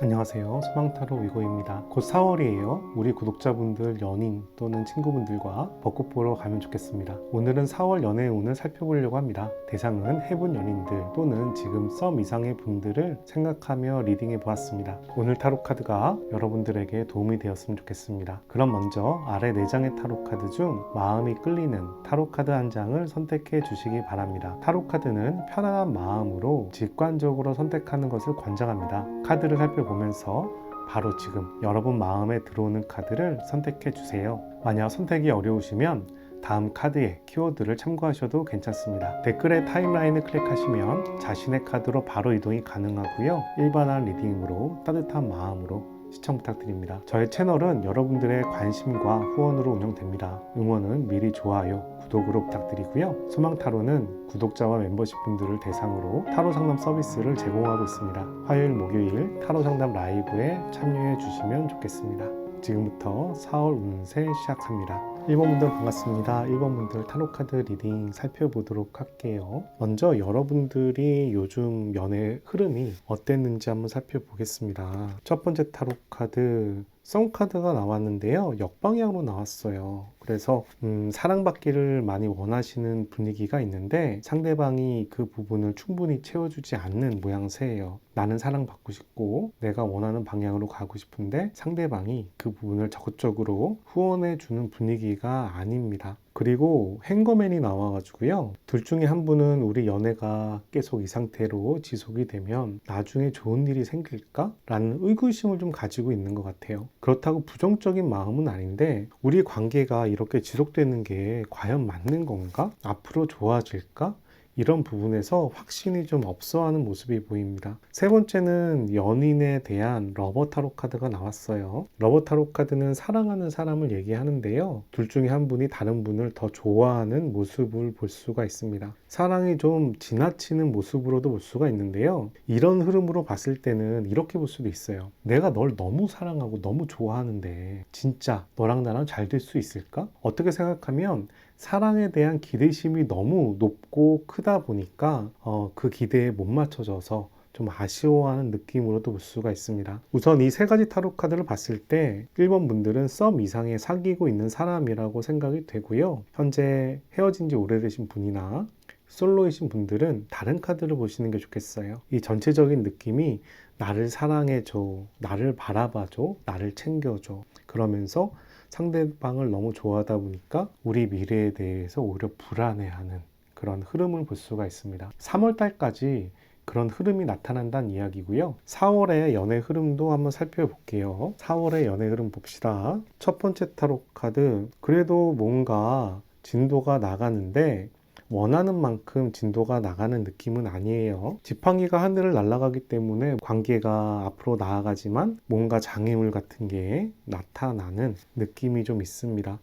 안녕하세요. 소망타로 위고입니다. 곧 4월이에요. 우리 구독자분들 연인 또는 친구분들과 벚꽃 보러 가면 좋겠습니다. 오늘은 4월 연애의 운을 살펴보려고 합니다. 대상은 해분 연인들 또는 지금 썸 이상의 분들을 생각하며 리딩해 보았습니다. 오늘 타로 카드가 여러분들에게 도움이 되었으면 좋겠습니다. 그럼 먼저 아래 4장의 타로 카드 중 마음이 끌리는 타로 카드 한 장을 선택해 주시기 바랍니다. 타로 카드는 편안한 마음으로 직관적으로 선택하는 것을 권장합니다. 카드를 살펴보면서 바로 지금 여러분 마음에 들어오는 카드를 선택해 주세요. 만약 선택이 어려우시면 다음 카드의 키워드를 참고하셔도 괜찮습니다. 댓글에 타임라인을 클릭하시면 자신의 카드로 바로 이동이 가능하고요. 일반화 리딩으로 따뜻한 마음으로 시청 부탁드립니다. 저의 채널은 여러분들의 관심과 후원으로 운영됩니다. 응원은 미리 좋아요, 구독으로 부탁드리고요. 소망타로는 구독자와 멤버십 분들을 대상으로 타로 상담 서비스를 제공하고 있습니다. 화요일, 목요일 타로 상담 라이브에 참여해 주시면 좋겠습니다. 지금부터 4월 운세 시작합니다. 1번분들 반갑습니다. 1번분들 타로카드 리딩 살펴보도록 할게요. 먼저 여러분들이 요즘 연애 흐름이 어땠는지 한번 살펴보겠습니다. 첫 번째 타로카드 썸카드가 나왔는데요. 역방향으로 나왔어요. 그래서 사랑받기를 많이 원하시는 분위기가 있는데 상대방이 그 부분을 충분히 채워주지 않는 모양새예요. 나는 사랑받고 싶고 내가 원하는 방향으로 가고 싶은데 상대방이 그 부분을 적극적으로 후원해주는 분위기가 아닙니다. 그리고 행거맨이 나와가지고요. 둘 중에 한 분은 우리 연애가 계속 이 상태로 지속이 되면 나중에 좋은 일이 생길까? 라는 의구심을 좀 가지고 있는 것 같아요. 그렇다고 부정적인 마음은 아닌데 우리 관계가 이렇게 지속되는 게 과연 맞는 건가? 앞으로 좋아질까? 이런 부분에서 확신이 좀 없어하는 모습이 보입니다. 세 번째는 연인에 대한 러버 타로 카드가 나왔어요. 러버 타로 카드는 사랑하는 사람을 얘기하는데요. 둘 중에 한 분이 다른 분을 더 좋아하는 모습을 볼 수가 있습니다. 사랑이 좀 지나치는 모습으로도 볼 수가 있는데요. 이런 흐름으로 봤을 때는 이렇게 볼 수도 있어요. 내가 널 너무 사랑하고 너무 좋아하는데 진짜 너랑 나랑 잘 될 수 있을까? 어떻게 생각하면 사랑에 대한 기대심이 너무 높고 크다 보니까 그 기대에 못 맞춰져서 좀 아쉬워하는 느낌으로도 볼 수가 있습니다. 우선 이 세 가지 타로 카드를 봤을 때 1번 분들은 썸 이상에 사귀고 있는 사람이라고 생각이 되고요. 현재 헤어진 지 오래되신 분이나 솔로이신 분들은 다른 카드를 보시는 게 좋겠어요. 이 전체적인 느낌이 나를 사랑해줘, 나를 바라봐줘, 나를 챙겨줘. 그러면서 상대방을 너무 좋아하다 보니까 우리 미래에 대해서 오히려 불안해하는 그런 흐름을 볼 수가 있습니다. 3월 달까지 그런 흐름이 나타난다는 이야기고요. 4월의 연애 흐름도 한번 살펴볼게요. 4월의 연애 흐름 봅시다. 첫 번째 타로 카드, 그래도 뭔가 진도가 나가는데 원하는 만큼 진도가 나가는 느낌은 아니에요. 지팡이가 하늘을 날아가기 때문에 관계가 앞으로 나아가지만 뭔가 장애물 같은 게 나타나는 느낌이 좀 있습니다.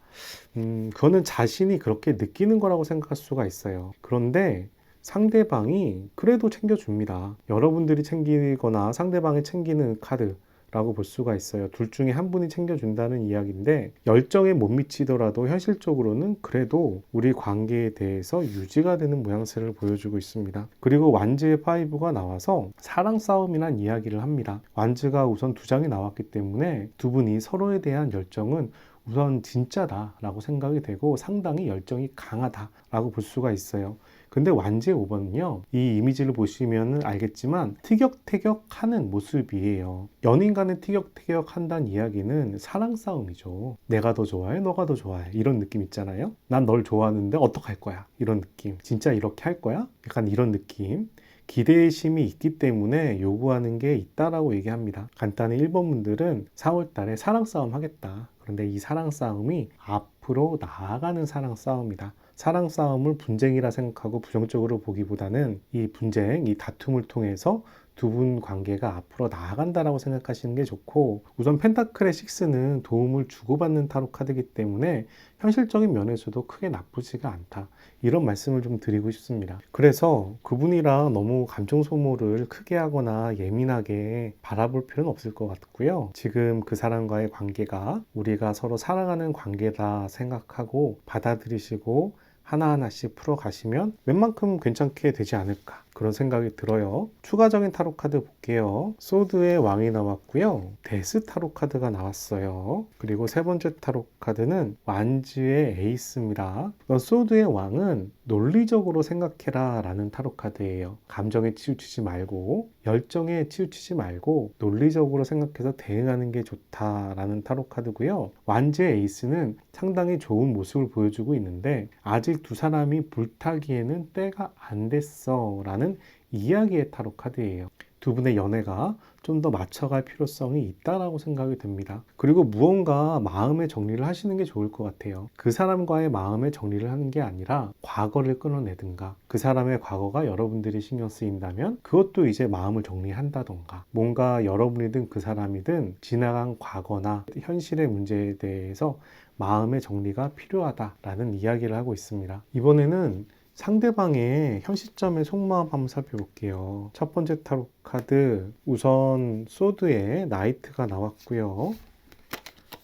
그거는 자신이 그렇게 느끼는 거라고 생각할 수가 있어요. 그런데 상대방이 그래도 챙겨줍니다. 여러분들이 챙기거나 상대방이 챙기는 카드 라고 볼 수가 있어요. 둘 중에 한 분이 챙겨준다는 이야기인데 열정에 못 미치더라도 현실적으로는 그래도 우리 관계에 대해서 유지가 되는 모양새를 보여주고 있습니다. 그리고 완즈의 5가 나와서 사랑 싸움이란 이야기를 합니다. 완즈가 우선 2장이 나왔기 때문에 두 분이 서로에 대한 열정은 우선 진짜다 라고 생각이 되고 상당히 열정이 강하다 라고 볼 수가 있어요. 근데 완즈의 5번은요, 이 이미지를 보시면 알겠지만 티격태격 하는 모습이에요. 연인 간에 티격태격 한다는 이야기는 사랑 싸움이죠. 내가 더 좋아해, 너가 더 좋아해, 이런 느낌 있잖아요. 난 널 좋아하는데 어떡할 거야, 이런 느낌. 진짜 이렇게 할 거야? 약간 이런 느낌. 기대심이 있기 때문에 요구하는 게 있다라고 얘기합니다. 간단히 1번 분들은 4월 달에 사랑 싸움 하겠다. 그런데 이 사랑 싸움이 앞으로 나아가는 사랑 싸움이다. 사랑 싸움을 분쟁이라 생각하고 부정적으로 보기보다는 이 분쟁, 이 다툼을 통해서 두 분 관계가 앞으로 나아간다라고 생각하시는 게 좋고, 우선 펜타클의 6는 도움을 주고받는 타로 카드이기 때문에 현실적인 면에서도 크게 나쁘지가 않다, 이런 말씀을 좀 드리고 싶습니다. 그래서 그분이랑 너무 감정 소모를 크게 하거나 예민하게 바라볼 필요는 없을 것 같고요. 지금 그 사람과의 관계가 우리가 서로 사랑하는 관계다 생각하고 받아들이시고 하나하나씩 풀어가시면 웬만큼 괜찮게 되지 않을까, 그런 생각이 들어요. 추가적인 타로 카드 볼게요. 소드의 왕이 나왔고요. 데스 타로 카드가 나왔어요. 그리고 세 번째 타로 카드는 완즈의 에이스입니다. 소드의 왕은 논리적으로 생각해라 라는 타로 카드예요. 감정에 치우치지 말고 열정에 치우치지 말고 논리적으로 생각해서 대응하는 게 좋다라는 타로 카드고요. 완즈의 에이스는 상당히 좋은 모습을 보여주고 있는데 아직 두 사람이 불타기에는 때가 안 됐어 라는 이야기의 타로 카드예요. 두 분의 연애가 좀 더 맞춰갈 필요성이 있다라고 생각이 듭니다. 그리고 무언가 마음의 정리를 하시는 게 좋을 것 같아요. 그 사람과의 마음의 정리를 하는 게 아니라 과거를 끊어내든가, 그 사람의 과거가 여러분들이 신경 쓰인다면 그것도 이제 마음을 정리한다던가, 뭔가 여러분이든 그 사람이든 지나간 과거나 현실의 문제에 대해서 마음의 정리가 필요하다라는 이야기를 하고 있습니다. 이번에는 상대방의 현 시점의 속마음 한번 살펴볼게요. 첫 번째 타로 카드, 우선 소드의 나이트가 나왔고요.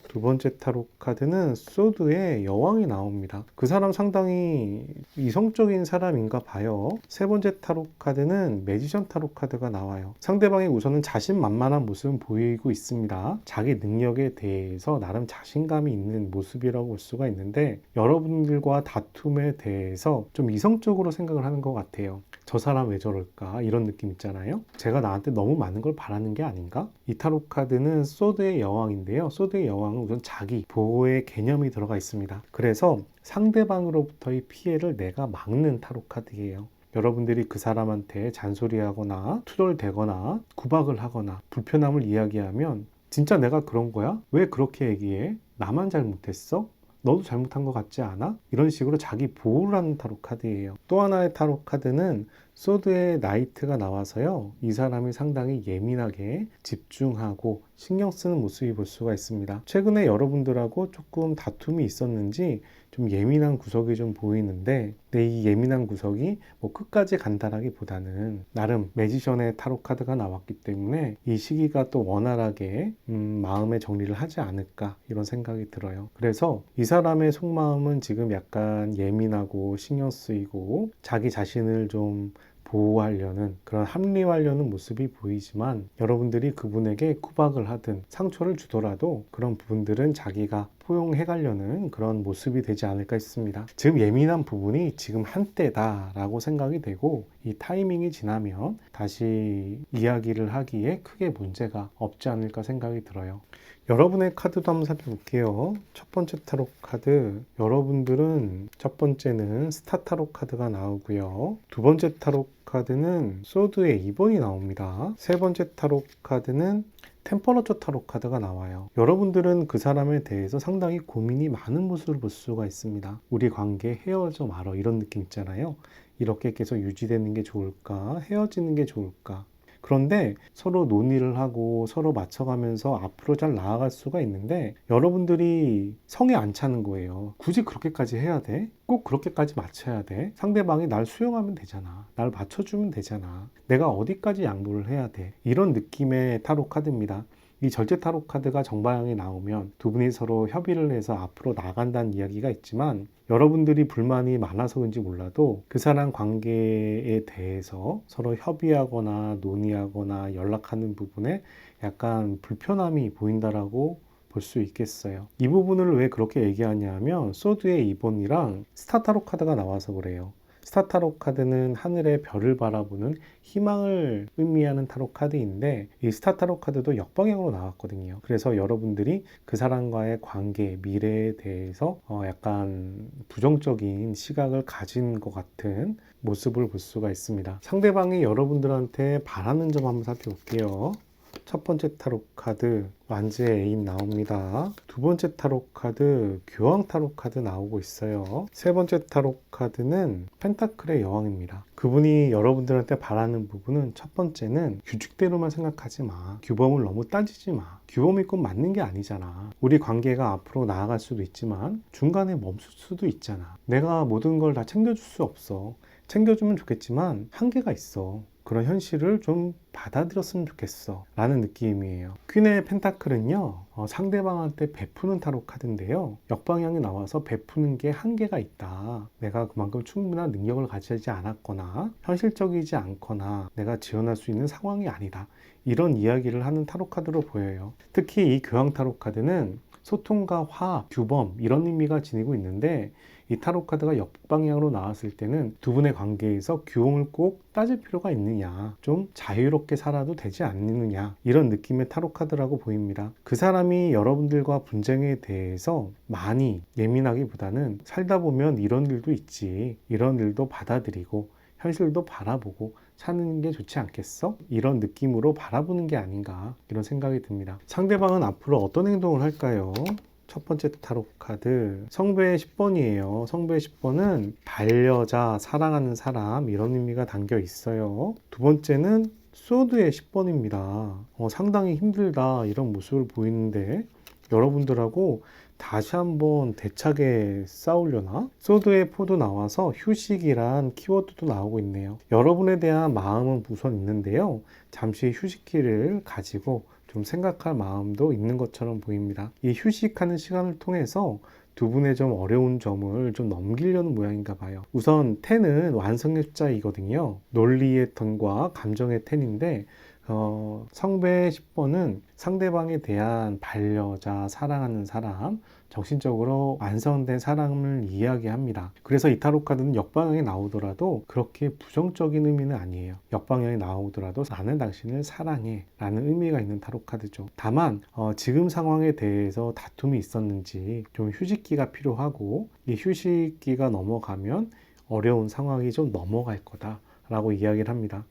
두 번째 타로 카드는 소드의 여왕이 나옵니다. 그 사람 상당히 이성적인 사람인가 봐요. 세 번째 타로 카드는 매지션 타로 카드가 나와요. 상대방이 우선은 자신만만한 모습은 보이고 있습니다. 자기 능력에 대해서 나름 자신감이 있는 모습이라고 볼 수가 있는데 여러분들과 다툼에 대해서 좀 이성적으로 생각을 하는 것 같아요. 저 사람 왜 저럴까? 이런 느낌 있잖아요. 제가 나한테 너무 많은 걸 바라는 게 아닌가? 이 타로 카드는 소드의 여왕인데요. 소드의 여왕은 우선 자기 보호의 개념이 들어가 있습니다. 그래서 상대방으로부터의 피해를 내가 막는 타로 카드예요. 여러분들이 그 사람한테 잔소리하거나 투덜대거나 구박을 하거나 불편함을 이야기하면 진짜 내가 그런 거야? 왜 그렇게 얘기해? 나만 잘못했어? 너도 잘못한 것 같지 않아? 이런 식으로 자기 보호를 하는 타로 카드예요. 또 하나의 타로 카드는 소드의 나이트가 나와서요. 이 사람이 상당히 예민하게 집중하고 신경 쓰는 모습이 볼 수가 있습니다. 최근에 여러분들하고 조금 다툼이 있었는지 좀 예민한 구석이 좀 보이는데 이 예민한 구석이 뭐 끝까지 간다라기보다는 나름 매지션의 타로 카드가 나왔기 때문에 이 시기가 또 원활하게 마음의 정리를 하지 않을까 이런 생각이 들어요. 그래서 이 사람의 속마음은 지금 약간 예민하고 신경 쓰이고 자기 자신을 좀 보호하려는 그런 합리화하려는 모습이 보이지만 여러분들이 그분에게 구박을 하든 상처를 주더라도 그런 부분들은 자기가 포용해 가려는 그런 모습이 되지 않을까 싶습니다. 지금 예민한 부분이 지금 한때다 라고 생각이 되고 이 타이밍이 지나면 다시 이야기를 하기에 크게 문제가 없지 않을까 생각이 들어요. 여러분의 카드도 한번 살펴볼게요. 첫 번째 타로 카드, 여러분들은 첫 번째는 스타 타로 카드가 나오고요. 두 번째 타로 카드는 소드의 2번이 나옵니다. 세 번째 타로 카드는 템퍼러처 타로 카드가 나와요. 여러분들은 그 사람에 대해서 상당히 고민이 많은 모습을 볼 수가 있습니다. 우리 관계 헤어져 말어 이런 느낌 있잖아요. 이렇게 계속 유지되는 게 좋을까? 헤어지는 게 좋을까? 그런데 서로 논의를 하고 서로 맞춰가면서 앞으로 잘 나아갈 수가 있는데 여러분들이 성에 안 차는 거예요. 굳이 그렇게까지 해야 돼? 꼭 그렇게까지 맞춰야 돼? 상대방이 날 수용하면 되잖아. 날 맞춰주면 되잖아. 내가 어디까지 양보를 해야 돼? 이런 느낌의 타로 카드입니다. 이 절제 타로 카드가 정방향에 나오면 두 분이 서로 협의를 해서 앞으로 나간다는 이야기가 있지만 여러분들이 불만이 많아서 그런지 몰라도 그 사람 관계에 대해서 서로 협의하거나 논의하거나 연락하는 부분에 약간 불편함이 보인다라고 볼 수 있겠어요. 이 부분을 왜 그렇게 얘기하냐면 소드의 2번이랑 스타 타로 카드가 나와서 그래요. 스타 타로 카드는 하늘의 별을 바라보는 희망을 의미하는 타로 카드인데 이 스타 타로 카드도 역방향으로 나왔거든요. 그래서 여러분들이 그 사람과의 관계, 미래에 대해서 약간 부정적인 시각을 가진 것 같은 모습을 볼 수가 있습니다. 상대방이 여러분들한테 바라는 점 한번 살펴볼게요. 첫 번째 타로 카드 완즈의 애인 나옵니다. 두 번째 타로 카드 교황 타로 카드 나오고 있어요. 세 번째 타로 카드는 펜타클의 여왕입니다. 그분이 여러분들한테 바라는 부분은 첫 번째는 규칙대로만 생각하지 마. 규범을 너무 따지지 마. 규범이 꼭 맞는 게 아니잖아. 우리 관계가 앞으로 나아갈 수도 있지만 중간에 멈출 수도 있잖아. 내가 모든 걸 다 챙겨줄 수 없어. 챙겨주면 좋겠지만 한계가 있어. 그런 현실을 좀 받아들였으면 좋겠어 라는 느낌이에요. 퀸의 펜타클은요, 상대방한테 베푸는 타로 카드인데요, 역방향이 나와서 베푸는 게 한계가 있다, 내가 그만큼 충분한 능력을 가지지 않았거나 현실적이지 않거나 내가 지원할 수 있는 상황이 아니다, 이런 이야기를 하는 타로 카드로 보여요. 특히 이 교황 타로 카드는 소통과 화합, 규범 이런 의미가 지니고 있는데, 이 타로 카드가 역방향으로 나왔을 때는 두 분의 관계에서 규형을 꼭 따질 필요가 있느냐, 좀 자유롭게 살아도 되지 않느냐, 이런 느낌의 타로 카드라고 보입니다. 그 사람이 여러분들과 분쟁에 대해서 많이 예민하기보다는 살다 보면 이런 일도 있지, 이런 일도 받아들이고 현실도 바라보고 사는 게 좋지 않겠어? 이런 느낌으로 바라보는 게 아닌가, 이런 생각이 듭니다. 상대방은 앞으로 어떤 행동을 할까요? 첫 번째 타로 카드 성배의 10번이에요. 성배의 10번은 반려자, 사랑하는 사람 이런 의미가 담겨 있어요. 두 번째는 소드의 10번입니다. 상당히 힘들다 이런 모습을 보이는데 여러분들하고 다시 한번 대차게 싸우려나? 소드의 포도 나와서 휴식이란 키워드도 나오고 있네요. 여러분에 대한 마음은 우선 있는데요, 잠시 휴식기를 가지고 좀 생각할 마음도 있는 것처럼 보입니다. 이 휴식하는 시간을 통해서 두 분의 좀 어려운 점을 좀 넘기려는 모양인가 봐요. 우선 10은 완성의 숫자이거든요. 논리의 10과 감정의 10인데 성배의 10번은 상대방에 대한 반려자, 사랑하는 사람, 정신적으로 완성된 사람을 이야기합니다. 그래서 이 타로 카드는 역방향이 나오더라도 그렇게 부정적인 의미는 아니에요. 역방향이 나오더라도 나는 당신을 사랑해 라는 의미가 있는 타로 카드죠. 다만 지금 상황에 대해서 다툼이 있었는지 좀 휴식기가 필요하고, 이 휴식기가 넘어가면 어려운 상황이 좀 넘어갈 거다 라고 이야기를 합니다.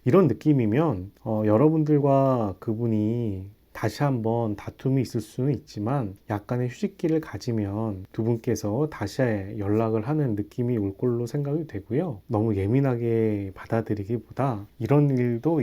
이런 느낌이면 여러분들과 그분이 다시 한번 다툼이 있을 수는 있지만 약간의 휴식기를 가지면 두 분께서 다시 연락을 하는 느낌이 올 걸로 생각이 되고요. 너무 예민하게 받아들이기보다 이런 일도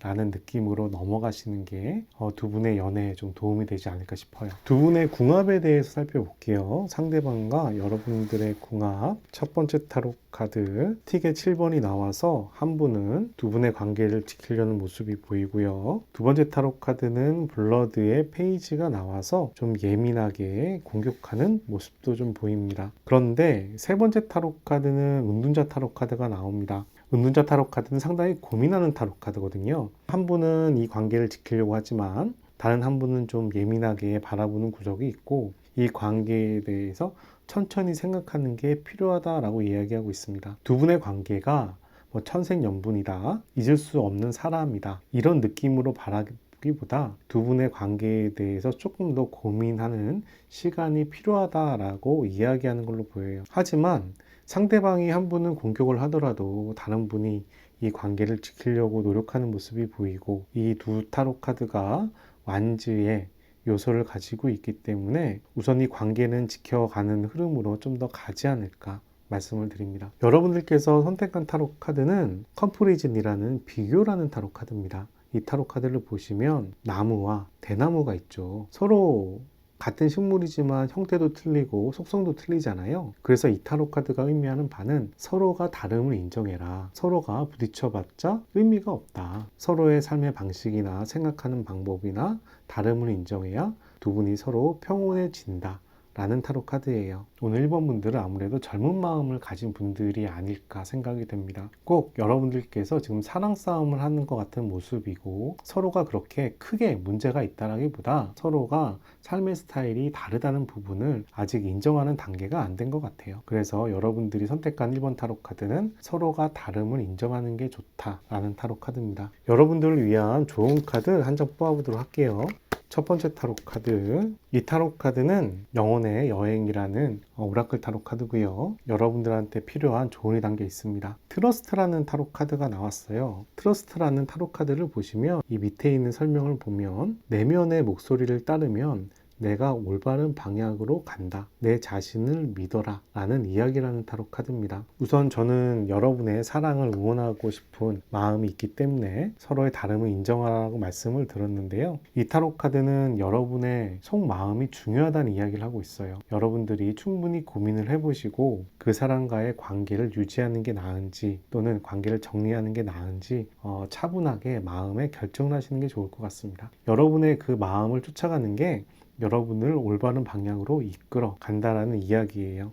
라는 느낌으로 넘어가시는 게 두 분의 연애에 좀 도움이 되지 않을까 싶어요. 두 분의 궁합에 대해서 살펴볼게요. 상대방과 여러분들의 궁합. 첫 번째 타로 카드 틱의 7번이 나와서 한 분은 두 분의 관계를 지키려는 모습이 보이고요. 두 번째 타로 카드는 블러드의 페이지가 나와서 좀 예민하게 공격하는 모습도 좀 보입니다. 그런데 세 번째 타로 카드는 은둔자 타로 카드가 나옵니다. 은둔자 타로 카드는 상당히 고민하는 타로 카드거든요. 한 분은 이 관계를 지키려고 하지만 다른 한 분은 좀 예민하게 바라보는 구석이 있고, 이 관계에 대해서 천천히 생각하는 게 필요하다라고 이야기하고 있습니다. 두 분의 관계가 천생연분이다, 잊을 수 없는 사람이다, 이런 느낌으로 바라기보다 두 분의 관계에 대해서 조금 더 고민하는 시간이 필요하다라고 이야기하는 걸로 보여요. 하지만 상대방이 한 분은 공격을 하더라도 다른 분이 이 관계를 지키려고 노력하는 모습이 보이고, 이 두 타로 카드가 완즈의 요소를 가지고 있기 때문에 우선 이 관계는 지켜가는 흐름으로 좀 더 가지 않을까 말씀을 드립니다. 여러분들께서 선택한 타로 카드는 컴프리즌이라는 비교라는 타로 카드입니다. 이 타로 카드를 보시면 나무와 대나무가 있죠. 서로 같은 식물이지만 형태도 틀리고 속성도 틀리잖아요. 그래서 이 타로 카드가 의미하는 바는 서로가 다름을 인정해라. 서로가 부딪혀봤자 의미가 없다. 서로의 삶의 방식이나 생각하는 방법이나 다름을 인정해야 두 분이 서로 평온해진다 라는 타로 카드예요. 오늘 1번 분들은 아무래도 젊은 마음을 가진 분들이 아닐까 생각이 됩니다. 꼭 여러분들께서 지금 사랑 싸움을 하는 것 같은 모습이고, 서로가 그렇게 크게 문제가 있다라기보다 서로가 삶의 스타일이 다르다는 부분을 아직 인정하는 단계가 안 된 것 같아요. 그래서 여러분들이 선택한 1번 타로 카드는 서로가 다름을 인정하는 게 좋다라는 타로 카드입니다. 여러분들을 위한 좋은 카드 한 장 뽑아보도록 할게요. 첫 번째 타로 카드, 이 타로 카드는 영혼의 여행이라는 오라클 타로 카드고요. 여러분들한테 필요한 조언이 담겨 있습니다. 트러스트라는 타로 카드가 나왔어요. 트러스트라는 타로 카드를 보시면 이 밑에 있는 설명을 보면 내면의 목소리를 따르면 내가 올바른 방향으로 간다. 내 자신을 믿어라. 라는 이야기라는 타로 카드입니다. 우선 저는 여러분의 사랑을 응원하고 싶은 마음이 있기 때문에 서로의 다름을 인정하라고 말씀을 드렸는데요. 이 타로 카드는 여러분의 속마음이 중요하다는 이야기를 하고 있어요. 여러분들이 충분히 고민을 해보시고 그 사람과의 관계를 유지하는 게 나은지 또는 관계를 정리하는 게 나은지 차분하게 마음에 결정을 하시는 게 좋을 것 같습니다. 여러분의 그 마음을 쫓아가는 게 여러분을 올바른 방향으로 이끌어 간다라는 이야기예요.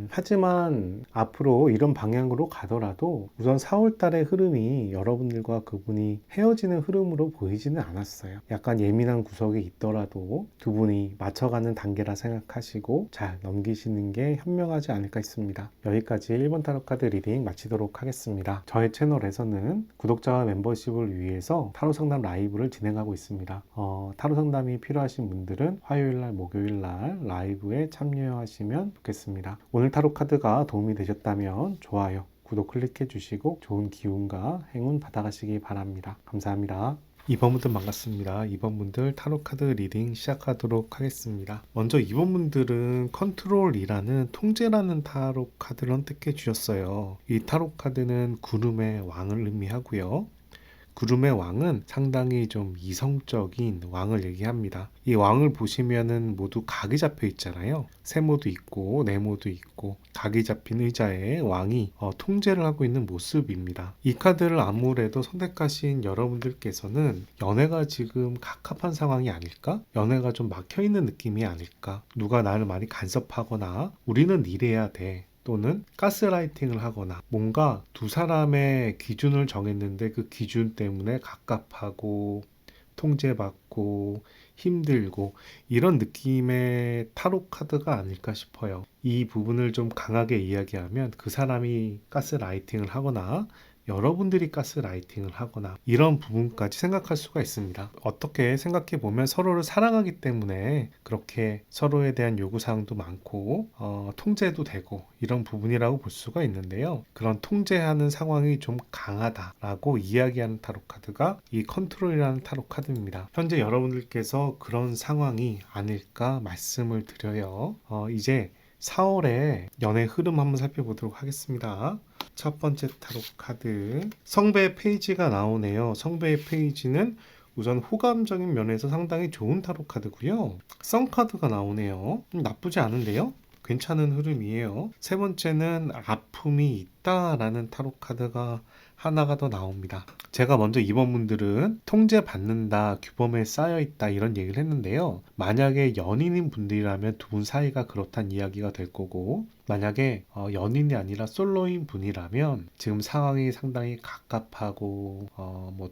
하지만 앞으로 이런 방향으로 가더라도 우선 4월 달의 흐름이 여러분들과 그분이 헤어지는 흐름으로 보이지는 않았어요. 약간 예민한 구석이 있더라도 두 분이 맞춰가는 단계라 생각하시고 잘 넘기시는 게 현명하지 않을까 싶습니다. 여기까지 1번 타로 카드 리딩 마치도록 하겠습니다. 저의 채널에서는 구독자와 멤버십을 위해서 타로 상담 라이브를 진행하고 있습니다. 타로 상담이 필요하신 분들은 화요일날, 목요일날 라이브에 참여하시면 좋겠습니다. 오늘 타로 카드가 도움이 되셨다면 좋아요, 구독 클릭해 주시고 좋은 기운과 행운 받아가시기 바랍니다. 감사합니다. 2번 분들 반갑습니다. 2번 분들 타로 카드 리딩 시작하도록 하겠습니다. 먼저 2번 분들은 컨트롤이라는 통제라는 타로 카드를 선택해 주셨어요. 이 타로 카드는 구름의 왕을 의미하고요. 구름의 왕은 상당히 좀 이성적인 왕을 얘기합니다. 이 왕을 보시면은 모두 각이 잡혀 있잖아요. 세모도 있고 네모도 있고 각이 잡힌 의자에 왕이 통제를 하고 있는 모습입니다. 이 카드를 아무래도 선택하신 여러분들께서는 연애가 지금 갑갑한 상황이 아닐까? 연애가 좀 막혀있는 느낌이 아닐까? 누가 나를 많이 간섭하거나 우리는 이래야 돼. 또는 가스라이팅을 하거나 뭔가 두 사람의 기준을 정했는데 그 기준 때문에 갑갑하고 통제받고 힘들고 이런 느낌의 타로 카드가 아닐까 싶어요. 이 부분을 좀 강하게 이야기하면 그 사람이 가스라이팅을 하거나 여러분들이 가스라이팅을 하거나 이런 부분까지 생각할 수가 있습니다. 어떻게 생각해 보면 서로를 사랑하기 때문에 그렇게 서로에 대한 요구사항도 많고 통제도 되고 이런 부분이라고 볼 수가 있는데요. 그런 통제하는 상황이 좀 강하다라고 이야기하는 타로 카드가 이 컨트롤이라는 타로 카드입니다. 현재 여러분들께서 그런 상황이 아닐까 말씀을 드려요. 이제 4월에 연애 흐름 한번 살펴보도록 하겠습니다. 첫 번째 타로 카드 성배의 페이지가 나오네요. 성배의 페이지는 우선 호감적인 면에서 상당히 좋은 타로 카드고요. 성 카드가 나오네요. 나쁘지 않은데요? 괜찮은 흐름이에요. 세 번째는 아픔이 있다라는 타로 카드가 하나가 더 나옵니다. 제가 먼저 2번 분들은 통제받는다, 규범에 쌓여있다 이런 얘기를 했는데요. 만약에 연인인 분들이라면 두 분 사이가 그렇다는 이야기가 될 거고 만약에 연인이 아니라 솔로인 분이라면 지금 상황이 상당히 갑갑하고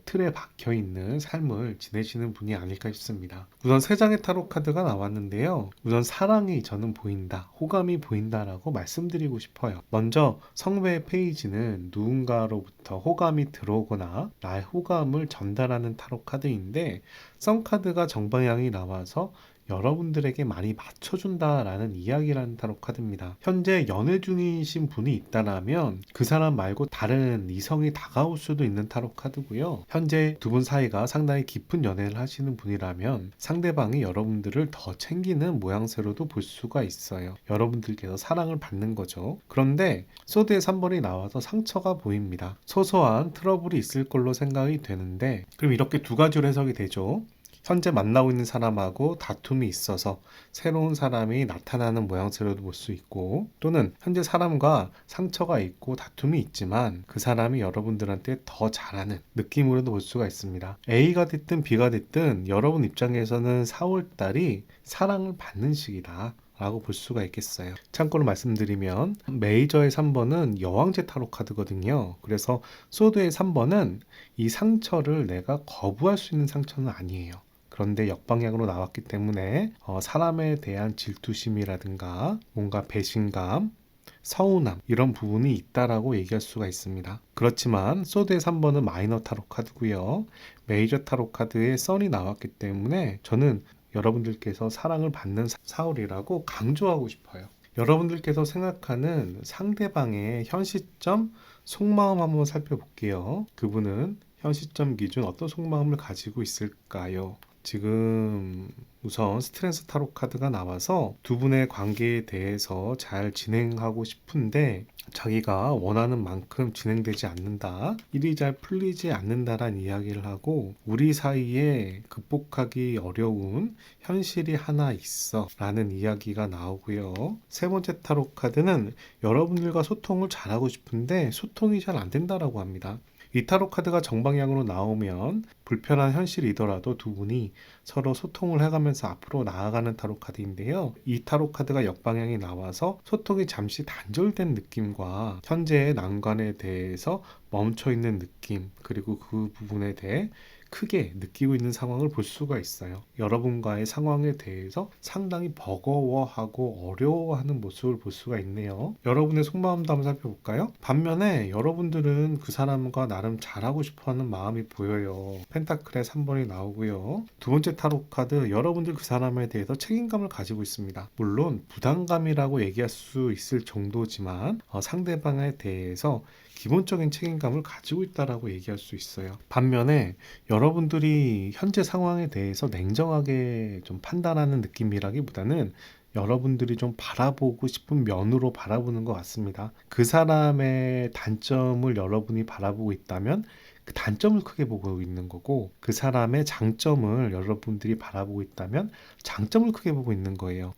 틀에 박혀있는 삶을 지내시는 분이 아닐까 싶습니다. 우선 세 장의 타로 카드가 나왔는데요. 우선 사랑이 저는 보인다, 호감이 보인다라고 말씀드리고 싶어요. 먼저 성배의 페이지는 누군가로부터 호감이 들어오거나 나의 호감을 전달하는 타로 카드인데 성 카드가 정방향이 나와서 여러분들에게 많이 맞춰준다라는 이야기라는 타로 카드입니다. 현재 연애 중이신 분이 있다면 그 사람 말고 다른 이성이 다가올 수도 있는 타로 카드고요. 현재 두 분 사이가 상당히 깊은 연애를 하시는 분이라면 상대방이 여러분들을 더 챙기는 모양새로도 볼 수가 있어요. 여러분들께서 사랑을 받는 거죠. 그런데 소드의 3번이 나와서 상처가 보입니다. 소소한 트러블이 있을 걸로 생각이 되는데 그럼 이렇게 두 가지로 해석이 되죠. 현재 만나고 있는 사람하고 다툼이 있어서 새로운 사람이 나타나는 모양새로도 볼 수 있고 또는 현재 사람과 상처가 있고 다툼이 있지만 그 사람이 여러분들한테 더 잘하는 느낌으로도 볼 수가 있습니다. A가 됐든 B가 됐든 여러분 입장에서는 4월달이 사랑을 받는 시기다 라고 볼 수가 있겠어요. 참고로 말씀드리면 메이저의 3번은 여왕제 타로 카드거든요. 그래서 소드의 3번은 이 상처를 내가 거부할 수 있는 상처는 아니에요. 그런데 역방향으로 나왔기 때문에 사람에 대한 질투심이라든가 뭔가 배신감, 서운함 이런 부분이 있다라고 얘기할 수가 있습니다. 그렇지만 소드의 3번은 마이너 타로 카드고요. 메이저 타로 카드에 선이 나왔기 때문에 저는 여러분들께서 사랑을 받는 4월이라고 강조하고 싶어요. 여러분들께서 생각하는 상대방의 현 시점 속마음 한번 살펴볼게요. 그분은 현 시점 기준 어떤 속마음을 가지고 있을까요? 지금 우선 스트레스 타로 카드가 나와서 두 분의 관계에 대해서 잘 진행하고 싶은데 자기가 원하는 만큼 진행되지 않는다, 일이 잘 풀리지 않는다란 이야기를 하고, 우리 사이에 극복하기 어려운 현실이 하나 있어 라는 이야기가 나오고요. 세 번째 타로 카드는 여러분들과 소통을 잘하고 싶은데 소통이 잘 안 된다라고 합니다. 이 타로 카드가 정방향으로 나오면 불편한 현실이더라도 두 분이 서로 소통을 해가면서 앞으로 나아가는 타로 카드인데요. 이 타로 카드가 역방향이 나와서 소통이 잠시 단절된 느낌과 현재의 난관에 대해서 멈춰 있는 느낌, 그리고 그 부분에 대해 크게 느끼고 있는 상황을 볼 수가 있어요. 여러분과의 상황에 대해서 상당히 버거워하고 어려워하는 모습을 볼 수가 있네요. 여러분의 속마음도 한번 살펴볼까요? 반면에 여러분들은 그 사람과 나름 잘하고 싶어하는 마음이 보여요. 펜타클의 3번이 나오고요. 두 번째 타로 카드, 여러분들 그 사람에 대해서 책임감을 가지고 있습니다. 물론 부담감이라고 얘기할 수 있을 정도지만 상대방에 대해서 기본적인 책임감을 가지고 있다라고 얘기할 수 있어요. 반면에 여러분들이 현재 상황에 대해서 냉정하게 좀 판단하는 느낌이라기보다는 여러분들이 좀 바라보고 싶은 면으로 바라보는 것 같습니다. 그 사람의 단점을 여러분이 바라보고 있다면 그 단점을 크게 보고 있는 거고, 그 사람의 장점을 여러분들이 바라보고 있다면 장점을 크게 보고 있는 거예요.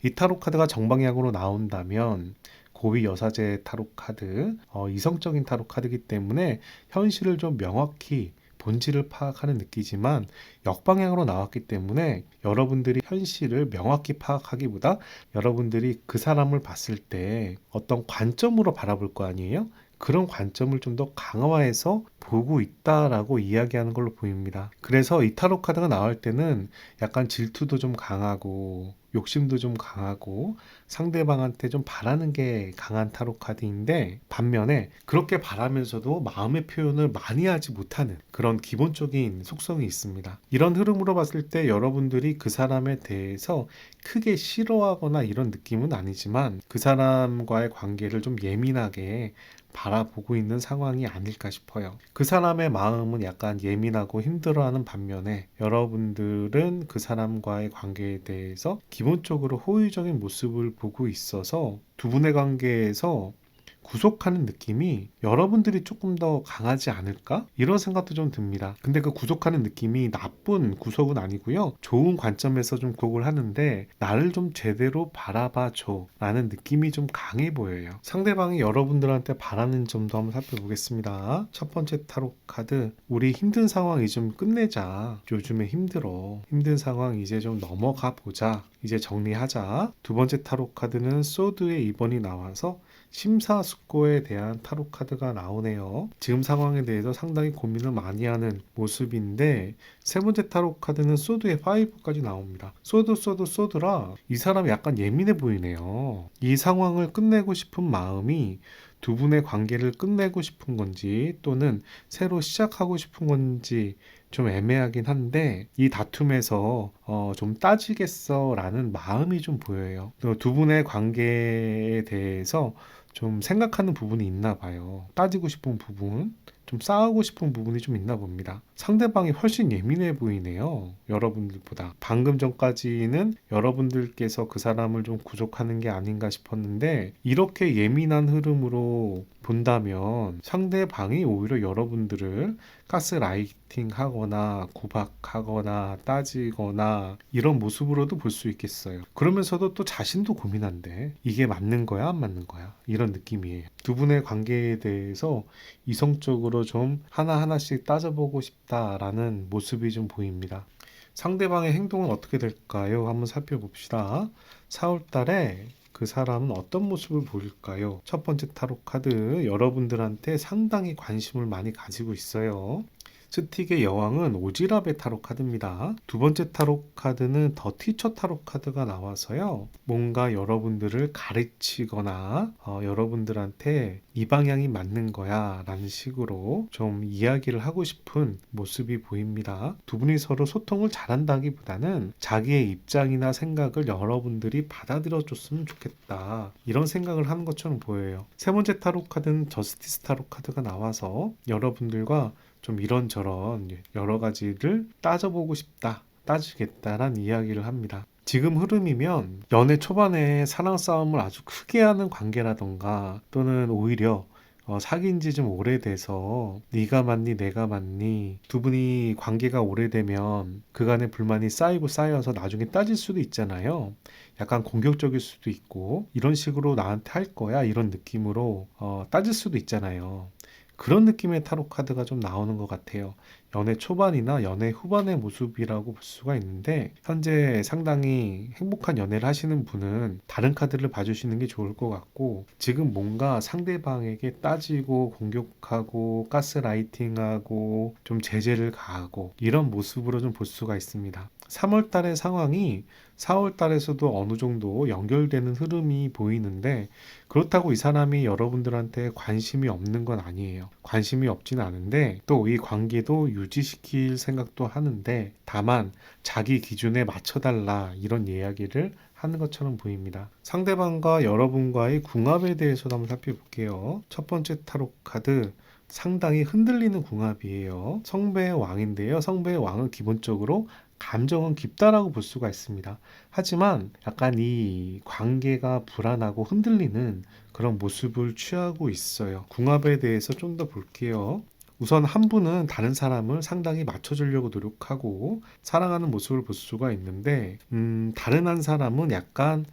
이 타로 카드가 정방향으로 나온다면 고위 여사제 타로 카드, 이성적인 타로 카드이기 때문에 현실을 좀 명확히 본질을 파악하는 느끼지만, 역방향으로 나왔기 때문에 여러분들이 현실을 명확히 파악하기보다 여러분들이 그 사람을 봤을 때 어떤 관점으로 바라볼 거 아니에요? 그런 관점을 좀 더 강화해서 보고 있다라고 이야기하는 걸로 보입니다. 그래서 이 타로 카드가 나올 때는 약간 질투도 좀 강하고 욕심도 좀 강하고 상대방한테 좀 바라는 게 강한 타로 카드인데, 반면에 그렇게 바라면서도 마음의 표현을 많이 하지 못하는 그런 기본적인 속성이 있습니다. 이런 흐름으로 봤을 때 여러분들이 그 사람에 대해서 크게 싫어하거나 이런 느낌은 아니지만 그 사람과의 관계를 좀 예민하게 바라보고 있는 상황이 아닐까 싶어요. 그 사람의 마음은 약간 예민하고 힘들어하는 반면에 여러분들은 그 사람과의 관계에 대해서 기본적으로 호의적인 모습을 보고 있어서 두 분의 관계에서 구속하는 느낌이 여러분들이 조금 더 강하지 않을까? 이런 생각도 좀 듭니다. 근데 그 구속하는 느낌이 나쁜 구속은 아니고요. 좋은 관점에서 좀 구속을 하는데, 나를 좀 제대로 바라봐 줘 라는 느낌이 좀 강해 보여요. 상대방이 여러분들한테 바라는 점도 한번 살펴보겠습니다. 첫 번째 타로 카드, 우리 힘든 상황 이제 좀 끝내자. 요즘에 힘들어. 힘든 상황 이제 좀 넘어가 보자. 이제 정리하자. 두 번째 타로 카드는 소드의 2번이 나와서 심사숙고에 대한 타로 카드가 나오네요. 지금 상황에 대해서 상당히 고민을 많이 하는 모습인데, 세 번째 타로 카드는 소드의 5까지 나옵니다. 소드라 이 사람이 약간 예민해 보이네요. 이 상황을 끝내고 싶은 마음이 두 분의 관계를 끝내고 싶은 건지 또는 새로 시작하고 싶은 건지 좀 애매하긴 한데, 이 다툼에서 좀 따지겠어 라는 마음이 좀 보여요. 또 두 분의 관계에 대해서 좀 생각하는 부분이 있나 봐요. 따지고 싶은 부분, 좀 싸우고 싶은 부분이 좀 있나 봅니다. 상대방이 훨씬 예민해 보이네요. 여러분들보다. 방금 전까지는 여러분들께서 그 사람을 좀 구속하는 게 아닌가 싶었는데, 이렇게 예민한 흐름으로 본다면 상대방이 오히려 여러분들을 가스라이팅 하거나 구박하거나 따지거나 이런 모습으로도 볼 수 있겠어요. 그러면서도 또 자신도 고민한데 이게 맞는 거야 안 맞는 거야, 이런 느낌이에요. 두 분의 관계에 대해서 이성적으로 좀 하나하나씩 따져보고 싶다라는 모습이 좀 보입니다. 상대방의 행동은 어떻게 될까요? 한번 살펴봅시다. 4월 달에 그 사람은 어떤 모습을 보일까요? 첫 번째 타로 카드, 여러분들한테 상당히 관심을 많이 가지고 있어요. 스틱의 여왕은 오지랖의 타로 카드입니다. 두 번째 타로 카드는 더 티처 타로 카드가 나와서요. 뭔가 여러분들을 가르치거나 여러분들한테 이 방향이 맞는 거야 라는 식으로 좀 이야기를 하고 싶은 모습이 보입니다. 두 분이 서로 소통을 잘한다기보다는 자기의 입장이나 생각을 여러분들이 받아들여 줬으면 좋겠다, 이런 생각을 하는 것처럼 보여요. 세 번째 타로 카드는 저스티스 타로 카드가 나와서 여러분들과 좀 이런저런 여러 가지를 따져보고 싶다, 따지겠다란 이야기를 합니다. 지금 흐름이면 연애 초반에 사랑 싸움을 아주 크게 하는 관계라던가 또는 오히려 사귄 지 좀 오래돼서 네가 맞니 내가 맞니 두 분이 관계가 오래되면 그간의 불만이 쌓이고 쌓여서 나중에 따질 수도 있잖아요. 약간 공격적일 수도 있고 이런 식으로 나한테 할 거야 이런 느낌으로 따질 수도 있잖아요. 그런 느낌의 타로 카드가 좀 나오는 것 같아요. 연애 초반이나 연애 후반의 모습이라고 볼 수가 있는데 현재 상당히 행복한 연애를 하시는 분은 다른 카드를 봐주시는 게 좋을 것 같고 지금 뭔가 상대방에게 따지고 공격하고 가스라이팅하고 좀 제재를 가하고 이런 모습으로 좀 볼 수가 있습니다. 3월 달의 상황이 4월 달에서도 어느 정도 연결되는 흐름이 보이는데 그렇다고 이 사람이 여러분들한테 관심이 없는 건 아니에요. 관심이 없지는 않은데 또 이 관계도 유지시킬 생각도 하는데 다만 자기 기준에 맞춰달라 이런 이야기를 하는 것처럼 보입니다. 상대방과 여러분과의 궁합에 대해서도 한번 살펴볼게요. 첫 번째 타로 카드 상당히 흔들리는 궁합이에요. 성배의 왕인데요. 성배의 왕은 기본적으로 감정은 깊다라고 볼 수가 있습니다. 하지만 약간 이 관계가 불안하고 흔들리는 그런 모습을 취하고 있어요. 궁합에 대해서 좀 더 볼게요. 우선 한 분은 다른 사람을 상당히 맞춰주려고 노력하고 사랑하는 모습을 볼 수가 있는데 다른 한 사람은 약간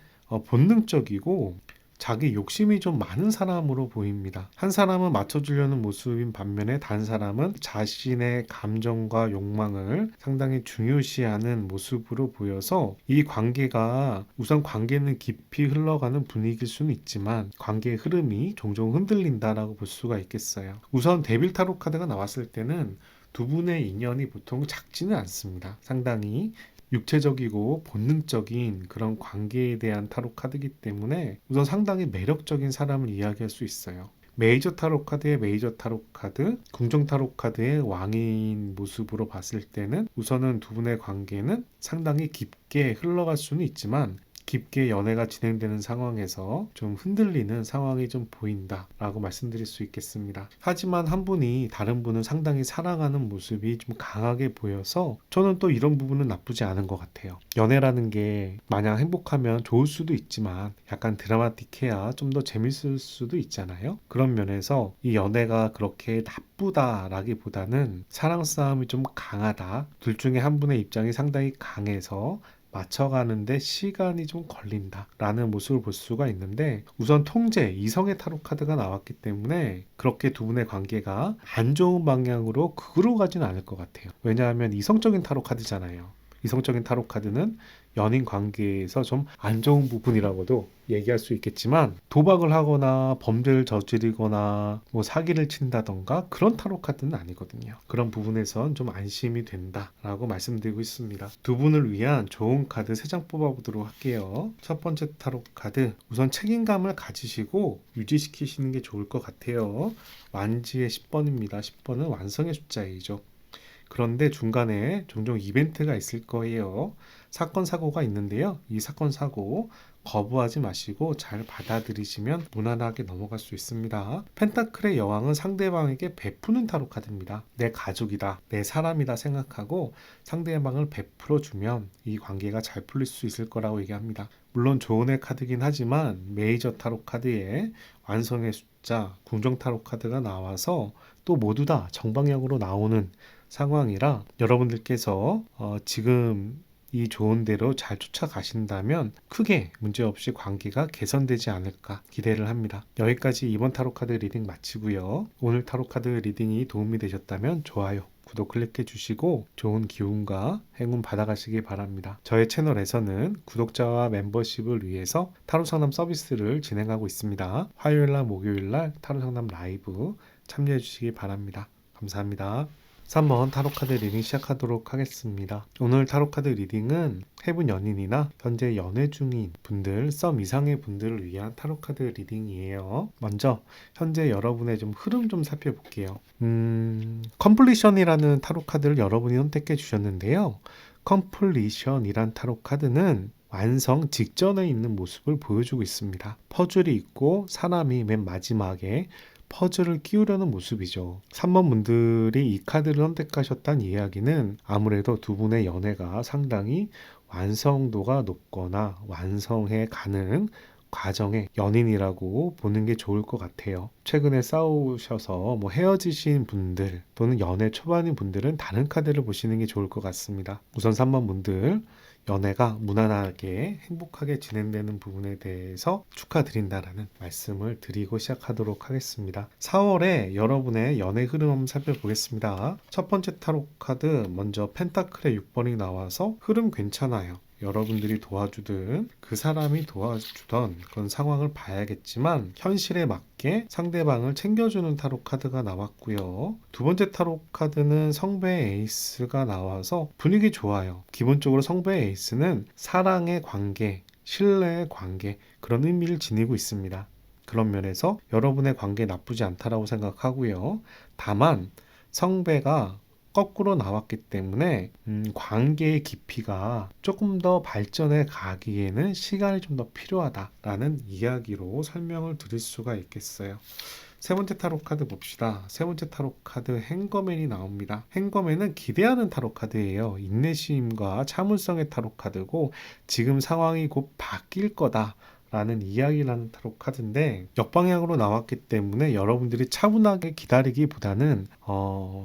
본능적이고 자기 욕심이 좀 많은 사람으로 보입니다. 한 사람은 맞춰주려는 모습인 반면에 다른 사람은 자신의 감정과 욕망을 상당히 중요시하는 모습으로 보여서 이 관계가 우선 관계는 깊이 흘러가는 분위기일 수는 있지만 관계의 흐름이 종종 흔들린다라고 볼 수가 있겠어요. 우선 데빌 타로 카드가 나왔을 때는 두 분의 인연이 보통 작지는 않습니다. 상당히 육체적이고 본능적인 그런 관계에 대한 타로 카드이기 때문에 우선 상당히 매력적인 사람을 이야기할 수 있어요. 메이저 타로 카드의 메이저 타로 카드, 궁정 타로 카드의 왕인 모습으로 봤을 때는 우선은 두 분의 관계는 상당히 깊게 흘러갈 수는 있지만 깊게 연애가 진행되는 상황에서 좀 흔들리는 상황이 좀 보인다라고 말씀드릴 수 있겠습니다. 하지만 한 분이 다른 분을 상당히 사랑하는 모습이 좀 강하게 보여서 저는 또 이런 부분은 나쁘지 않은 것 같아요. 연애라는 게 마냥 행복하면 좋을 수도 있지만 약간 드라마틱해야 좀 더 재밌을 수도 있잖아요. 그런 면에서 이 연애가 그렇게 나쁘다라기보다는 사랑 싸움이 좀 강하다. 둘 중에 한 분의 입장이 상당히 강해서 맞춰가는데 시간이 좀 걸린다라는 모습을 볼 수가 있는데 우선 통제, 이성의 타로 카드가 나왔기 때문에 그렇게 두 분의 관계가 안 좋은 방향으로 그으로 가지는 않을 것 같아요. 왜냐하면 이성적인 타로 카드잖아요. 이성적인 타로 카드는 연인 관계에서 좀 안 좋은 부분이라고도 얘기할 수 있겠지만 도박을 하거나 범죄를 저지르거나 뭐 사기를 친다던가 그런 타로 카드는 아니거든요. 그런 부분에선 좀 안심이 된다라고 말씀드리고 있습니다. 두 분을 위한 좋은 카드 3장 뽑아보도록 할게요. 첫 번째 타로 카드 우선 책임감을 가지시고 유지시키시는 게 좋을 것 같아요. 완지의 10번입니다. 10번은 완성의 숫자이죠. 그런데 중간에 종종 이벤트가 있을 거예요. 사건 사고가 있는데요. 이 사건 사고 거부하지 마시고 잘 받아들이시면 무난하게 넘어갈 수 있습니다. 펜타클의 여왕은 상대방에게 베푸는 타로 카드입니다. 내 가족이다, 내 사람이다 생각하고 상대방을 베풀어 주면 이 관계가 잘 풀릴 수 있을 거라고 얘기합니다. 물론 조언의 카드긴 하지만 메이저 타로 카드에 완성의 숫자, 궁정 타로 카드가 나와서 또 모두 다 정방향으로 나오는 상황이라 여러분들께서 지금 이 좋은 대로 잘 쫓아가신다면 크게 문제없이 관계가 개선되지 않을까 기대를 합니다. 여기까지 이번 타로카드 리딩 마치고요. 오늘 타로카드 리딩이 도움이 되셨다면 좋아요, 구독 클릭해 주시고 좋은 기운과 행운 받아가시기 바랍니다. 저의 채널에서는 구독자와 멤버십을 위해서 타로 상담 서비스를 진행하고 있습니다. 화요일날 목요일날 타로 상담 라이브 참여해 주시기 바랍니다. 감사합니다. 3번 타로카드 리딩 시작하도록 하겠습니다. 오늘 타로카드 리딩은 해분 연인이나 현재 연애 중인 분들, 썸 이상의 분들을 위한 타로카드 리딩이에요. 먼저 현재 여러분의 좀 흐름 좀 살펴볼게요. 컴플리션이라는 타로카드를 여러분이 선택해 주셨는데요. 컴플리션이란 타로카드는 완성 직전에 있는 모습을 보여주고 있습니다. 퍼즐이 있고 사람이 맨 마지막에 퍼즐을 끼우려는 모습이죠. 3번 분들이 이 카드를 선택하셨다는 이야기는 아무래도 두 분의 연애가 상당히 완성도가 높거나 완성해 가는 과정의 연인이라고 보는 게 좋을 것 같아요. 최근에 싸우셔서 헤어지신 분들 또는 연애 초반인 분들은 다른 카드를 보시는 게 좋을 것 같습니다. 우선 3번 분들 연애가 무난하게 행복하게 진행되는 부분에 대해서 축하드린다라는 말씀을 드리고 시작하도록 하겠습니다. 4월에 여러분의 연애 흐름 한번 살펴보겠습니다. 첫 번째 타로 카드 먼저 펜타클의 6번이 나와서 흐름 괜찮아요. 여러분들이 도와주든 그 사람이 도와주던 그런 상황을 봐야겠지만 현실에 맞게 상대방을 챙겨주는 타로 카드가 나왔고요. 두 번째 타로 카드는 성배의 에이스가 나와서 분위기 좋아요. 기본적으로 성배의 에이스는 사랑의 관계, 신뢰의 관계 그런 의미를 지니고 있습니다. 그런 면에서 여러분의 관계 나쁘지 않다라고 생각하고요. 다만 성배가 거꾸로 나왔기 때문에 관계의 깊이가 조금 더 발전해 가기에는 시간이 좀 더 필요하다라는 이야기로 설명을 드릴 수가 있겠어요. 세 번째 타로 카드 봅시다. 세 번째 타로 카드 행거맨이 나옵니다. 행거맨은 기대하는 타로 카드예요. 인내심과 참을성의 타로 카드고 지금 상황이 곧 바뀔 거다 라는 이야기라는 타로 카드인데 역방향으로 나왔기 때문에 여러분들이 차분하게 기다리기보다는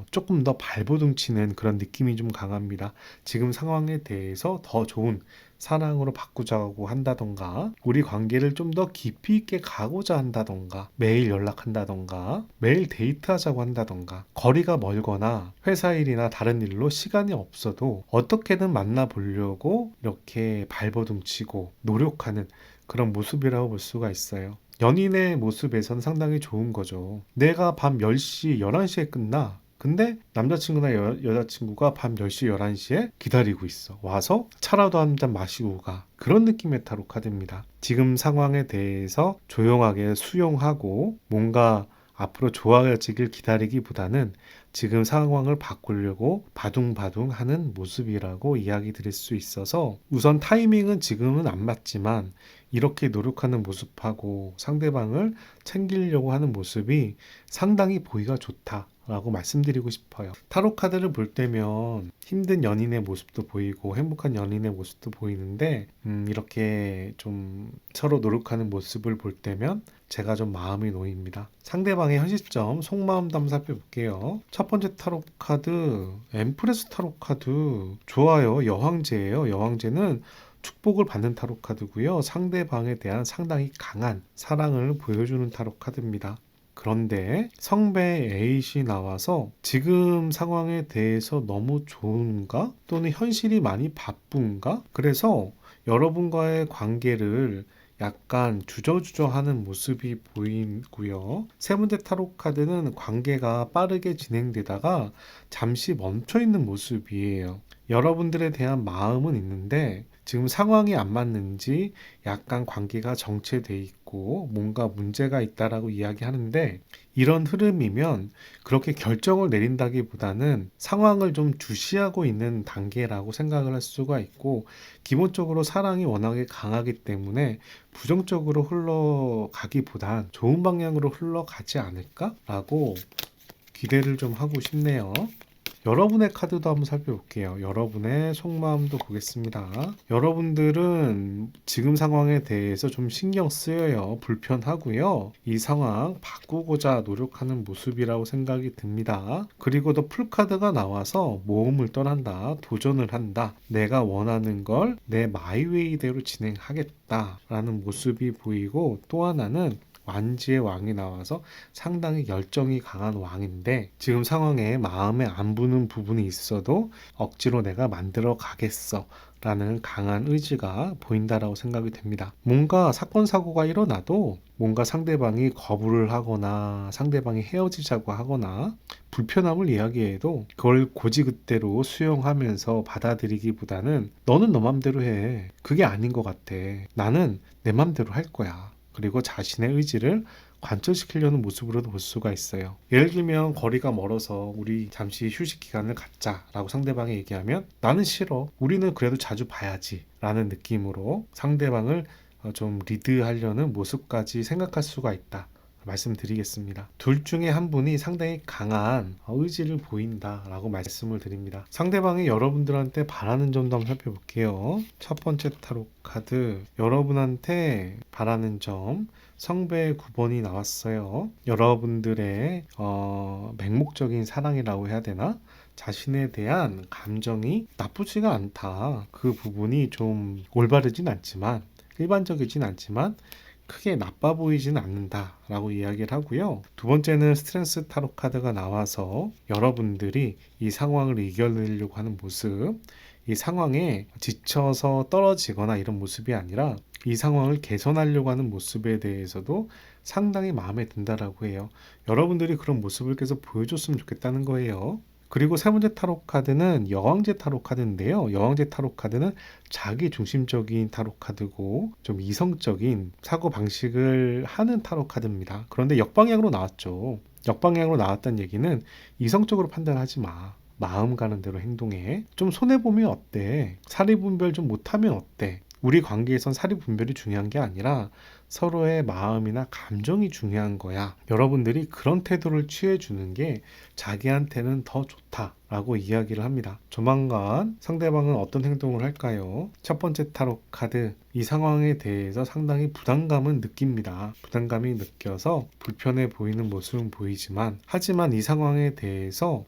조금 더 발버둥 치는 그런 느낌이 좀 강합니다. 지금 상황에 대해서 더 좋은 사랑으로 바꾸자고 한다던가 우리 관계를 좀 더 깊이 있게 가고자 한다던가 매일 연락한다던가 매일 데이트하자고 한다던가 거리가 멀거나 회사 일이나 다른 일로 시간이 없어도 어떻게든 만나보려고 이렇게 발버둥 치고 노력하는 그런 모습이라고 볼 수가 있어요. 연인의 모습에선 상당히 좋은 거죠. 내가 밤 10시, 11시에 끝나. 근데 남자친구나 여자친구가 밤 10시, 11시에 기다리고 있어. 와서 차라도 한 잔 마시고 가. 그런 느낌의 타로 카드입니다. 지금 상황에 대해서 조용하게 수용하고 뭔가 앞으로 좋아지길 기다리기보다는 지금 상황을 바꾸려고 바둥바둥 하는 모습이라고 이야기 드릴 수 있어서 우선 타이밍은 지금은 안 맞지만 이렇게 노력하는 모습하고 상대방을 챙기려고 하는 모습이 상당히 보기가 좋다라고 말씀드리고 싶어요. 타로 카드를 볼 때면 힘든 연인의 모습도 보이고 행복한 연인의 모습도 보이는데 이렇게 좀 서로 노력하는 모습을 볼 때면 제가 좀 마음이 놓입니다. 상대방의 현실점, 속마음도 한번 살펴볼게요. 첫 번째 타로 카드, 엠프레스 타로 카드 좋아요. 여왕제예요. 여왕제는 축복을 받는 타로 카드고요. 상대방에 대한 상당히 강한 사랑을 보여주는 타로 카드입니다. 그런데 성배의 에잇이 나와서 지금 상황에 대해서 너무 좋은가? 또는 현실이 많이 바쁜가? 그래서 여러분과의 관계를 약간 주저주저하는 모습이 보이고요. 세 번째 타로 카드는 관계가 빠르게 진행되다가 잠시 멈춰 있는 모습이에요. 여러분들에 대한 마음은 있는데 지금 상황이 안 맞는지 약간 관계가 정체돼 있고 뭔가 문제가 있다라고 이야기하는데 이런 흐름이면 그렇게 결정을 내린다기보다는 상황을 좀 주시하고 있는 단계라고 생각을 할 수가 있고 기본적으로 사랑이 워낙에 강하기 때문에 부정적으로 흘러가기보단 좋은 방향으로 흘러가지 않을까라고 기대를 좀 하고 싶네요. 여러분의 카드도 한번 살펴볼게요. 여러분의 속마음도 보겠습니다. 여러분들은 지금 상황에 대해서 좀 신경 쓰여요. 불편하고요. 이 상황 바꾸고자 노력하는 모습이라고 생각이 듭니다. 그리고 또 풀카드가 나와서 모험을 떠난다. 도전을 한다. 내가 원하는 걸 내 마이웨이대로 진행하겠다. 라는 모습이 보이고 또 하나는 완지의 왕이 나와서 상당히 열정이 강한 왕인데 지금 상황에 마음에 안 부는 부분이 있어도 억지로 내가 만들어 가겠어 라는 강한 의지가 보인다라고 생각이 됩니다. 뭔가 사건 사고가 일어나도 뭔가 상대방이 거부를 하거나 상대방이 헤어지자고 하거나 불편함을 이야기해도 그걸 고지그대로 수용하면서 받아들이기보다는 너는 너 맘대로 해. 그게 아닌 것 같아. 나는 내 맘대로 할 거야. 그리고 자신의 의지를 관철시키려는 모습으로도 볼 수가 있어요. 예를 들면 거리가 멀어서 우리 잠시 휴식 기간을 갖자라고 상대방이 얘기하면 나는 싫어. 우리는 그래도 자주 봐야지 라는 느낌으로 상대방을 좀 리드하려는 모습까지 생각할 수가 있다 말씀드리겠습니다. 둘 중에 한 분이 상당히 강한 의지를 보인다라고 말씀을 드립니다. 상대방이 여러분들한테 바라는 점도 한번 살펴볼게요. 첫 번째 타로 카드, 여러분한테 바라는 점, 성배의 9번이 나왔어요. 여러분들의 맹목적인 사랑이라고 해야 되나? 자신에 대한 감정이 나쁘지가 않다. 그 부분이 좀 올바르진 않지만, 일반적이진 않지만 크게 나빠 보이진 않는다라고 이야기를 하고요. 두 번째는 스트렝스 타로 카드가 나와서 여러분들이 이 상황을 이겨내려고 하는 모습, 이 상황에 지쳐서 떨어지거나 이런 모습이 아니라 이 상황을 개선하려고 하는 모습에 대해서도 상당히 마음에 든다라고 해요. 여러분들이 그런 모습을 계속 보여줬으면 좋겠다는 거예요. 그리고 세 번째 타로 카드는 여왕제 타로 카드인데요. 여왕제 타로 카드는 자기 중심적인 타로 카드고 좀 이성적인 사고 방식을 하는 타로 카드입니다. 그런데 역방향으로 나왔죠. 역방향으로 나왔다는 얘기는 이성적으로 판단하지 마. 마음 가는 대로 행동해. 좀 손해보면 어때? 사리분별 좀 못하면 어때? 우리 관계에선 사리분별이 중요한 게 아니라 서로의 마음이나 감정이 중요한 거야. 여러분들이 그런 태도를 취해주는 게 자기한테는 더 좋다라고 이야기를 합니다. 조만간 상대방은 어떤 행동을 할까요? 첫 번째 타로 카드, 이 상황에 대해서 상당히 부담감은 느낍니다. 부담감이 느껴서 불편해 보이는 모습은 보이지만, 하지만 이 상황에 대해서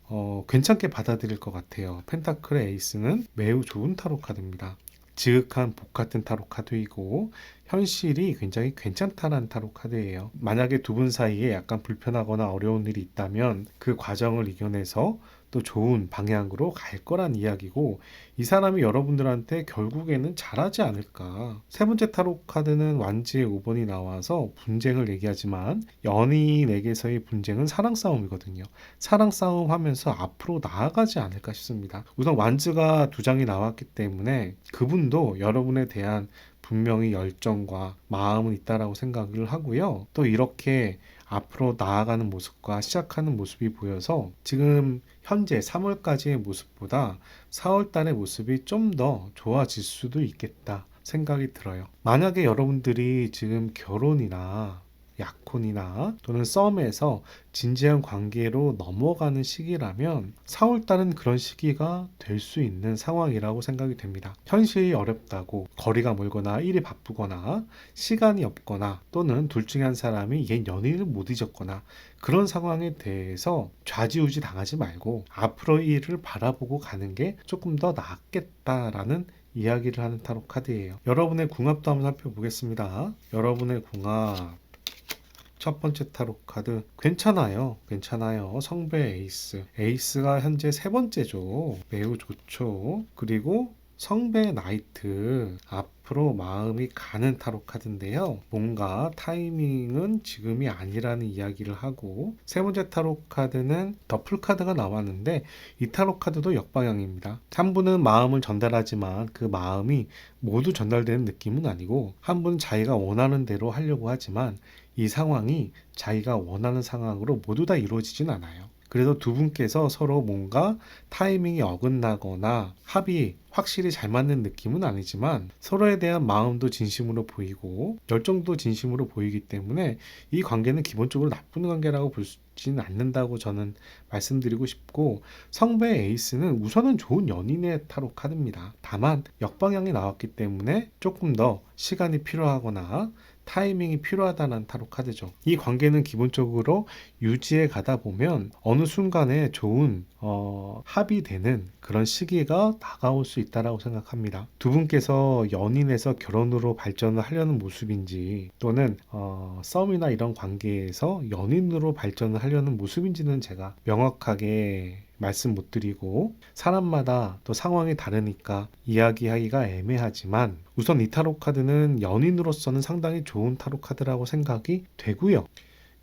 괜찮게 받아들일 것 같아요. 펜타클의 에이스는 매우 좋은 타로 카드입니다. 지극한 복 같은 타로 카드이고 현실이 굉장히 괜찮다는 타로 카드예요. 만약에 두 분 사이에 약간 불편하거나 어려운 일이 있다면 그 과정을 이겨내서 또 좋은 방향으로 갈 거란 이야기고, 이 사람이 여러분들한테 결국에는 잘하지 않을까. 세 번째 타로 카드는 완지의 5번이 나와서 분쟁을 얘기하지만 연인에게서의 분쟁은 사랑 싸움이거든요. 사랑 싸움 하면서 앞으로 나아가지 않을까 싶습니다. 우선 완즈가 두 장이 나왔기 때문에 그분도 여러분에 대한 분명히 열정과 마음은 있다라고 생각을 하고요. 또 이렇게 앞으로 나아가는 모습과 시작하는 모습이 보여서 지금 현재 3월까지의 모습보다 4월 달의 모습이 좀 더 좋아질 수도 있겠다 생각이 들어요. 만약에 여러분들이 지금 결혼이나 약혼이나 또는 썸에서 진지한 관계로 넘어가는 시기라면 4월달은 그런 시기가 될 수 있는 상황이라고 생각이 됩니다. 현실이 어렵다고 거리가 멀거나 일이 바쁘거나 시간이 없거나 또는 둘 중에 한 사람이 얘 연인을 못 잊었거나 그런 상황에 대해서 좌지우지 당하지 말고 앞으로 이 일을 바라보고 가는 게 조금 더 낫겠다라는 이야기를 하는 타로 카드예요. 여러분의 궁합도 한번 살펴보겠습니다. 여러분의 궁합, 첫 번째 타로 카드 괜찮아요. 성배 에이스, 에이스가 현재 세 번째죠. 매우 좋죠. 그리고 성배 나이트, 앞으로 마음이 가는 타로 카드인데요. 뭔가 타이밍은 지금이 아니라는 이야기를 하고, 세 번째 타로 카드는 더풀 카드가 나왔는데 이 타로 카드도 역방향입니다. 한 분은 마음을 전달하지만 그 마음이 모두 전달되는 느낌은 아니고, 한 분은 자기가 원하는 대로 하려고 하지만 이 상황이 자기가 원하는 상황으로 모두 다 이루어지진 않아요. 그래서 두 분께서 서로 뭔가 타이밍이 어긋나거나 합이 확실히 잘 맞는 느낌은 아니지만 서로에 대한 마음도 진심으로 보이고 열정도 진심으로 보이기 때문에 이 관계는 기본적으로 나쁜 관계라고 보지는 않는다고 저는 말씀드리고 싶고, 성배 에이스는 우선은 좋은 연인의 타로 카드입니다. 다만 역방향이 나왔기 때문에 조금 더 시간이 필요하거나 타이밍이 필요하다는 타로 카드죠. 이 관계는 기본적으로 유지해 가다 보면 어느 순간에 좋은 합이 되는 그런 시기가 다가올 수 있다라고 생각합니다. 두 분께서 연인에서 결혼으로 발전을 하려는 모습인지 또는 썸이나 이런 관계에서 연인으로 발전을 하려는 모습인지는 제가 명확하게 말씀 못 드리고, 사람마다 또 상황이 다르니까 이야기하기가 애매하지만 우선 이 타로 카드는 연인으로서는 상당히 좋은 타로 카드라고 생각이 되고요.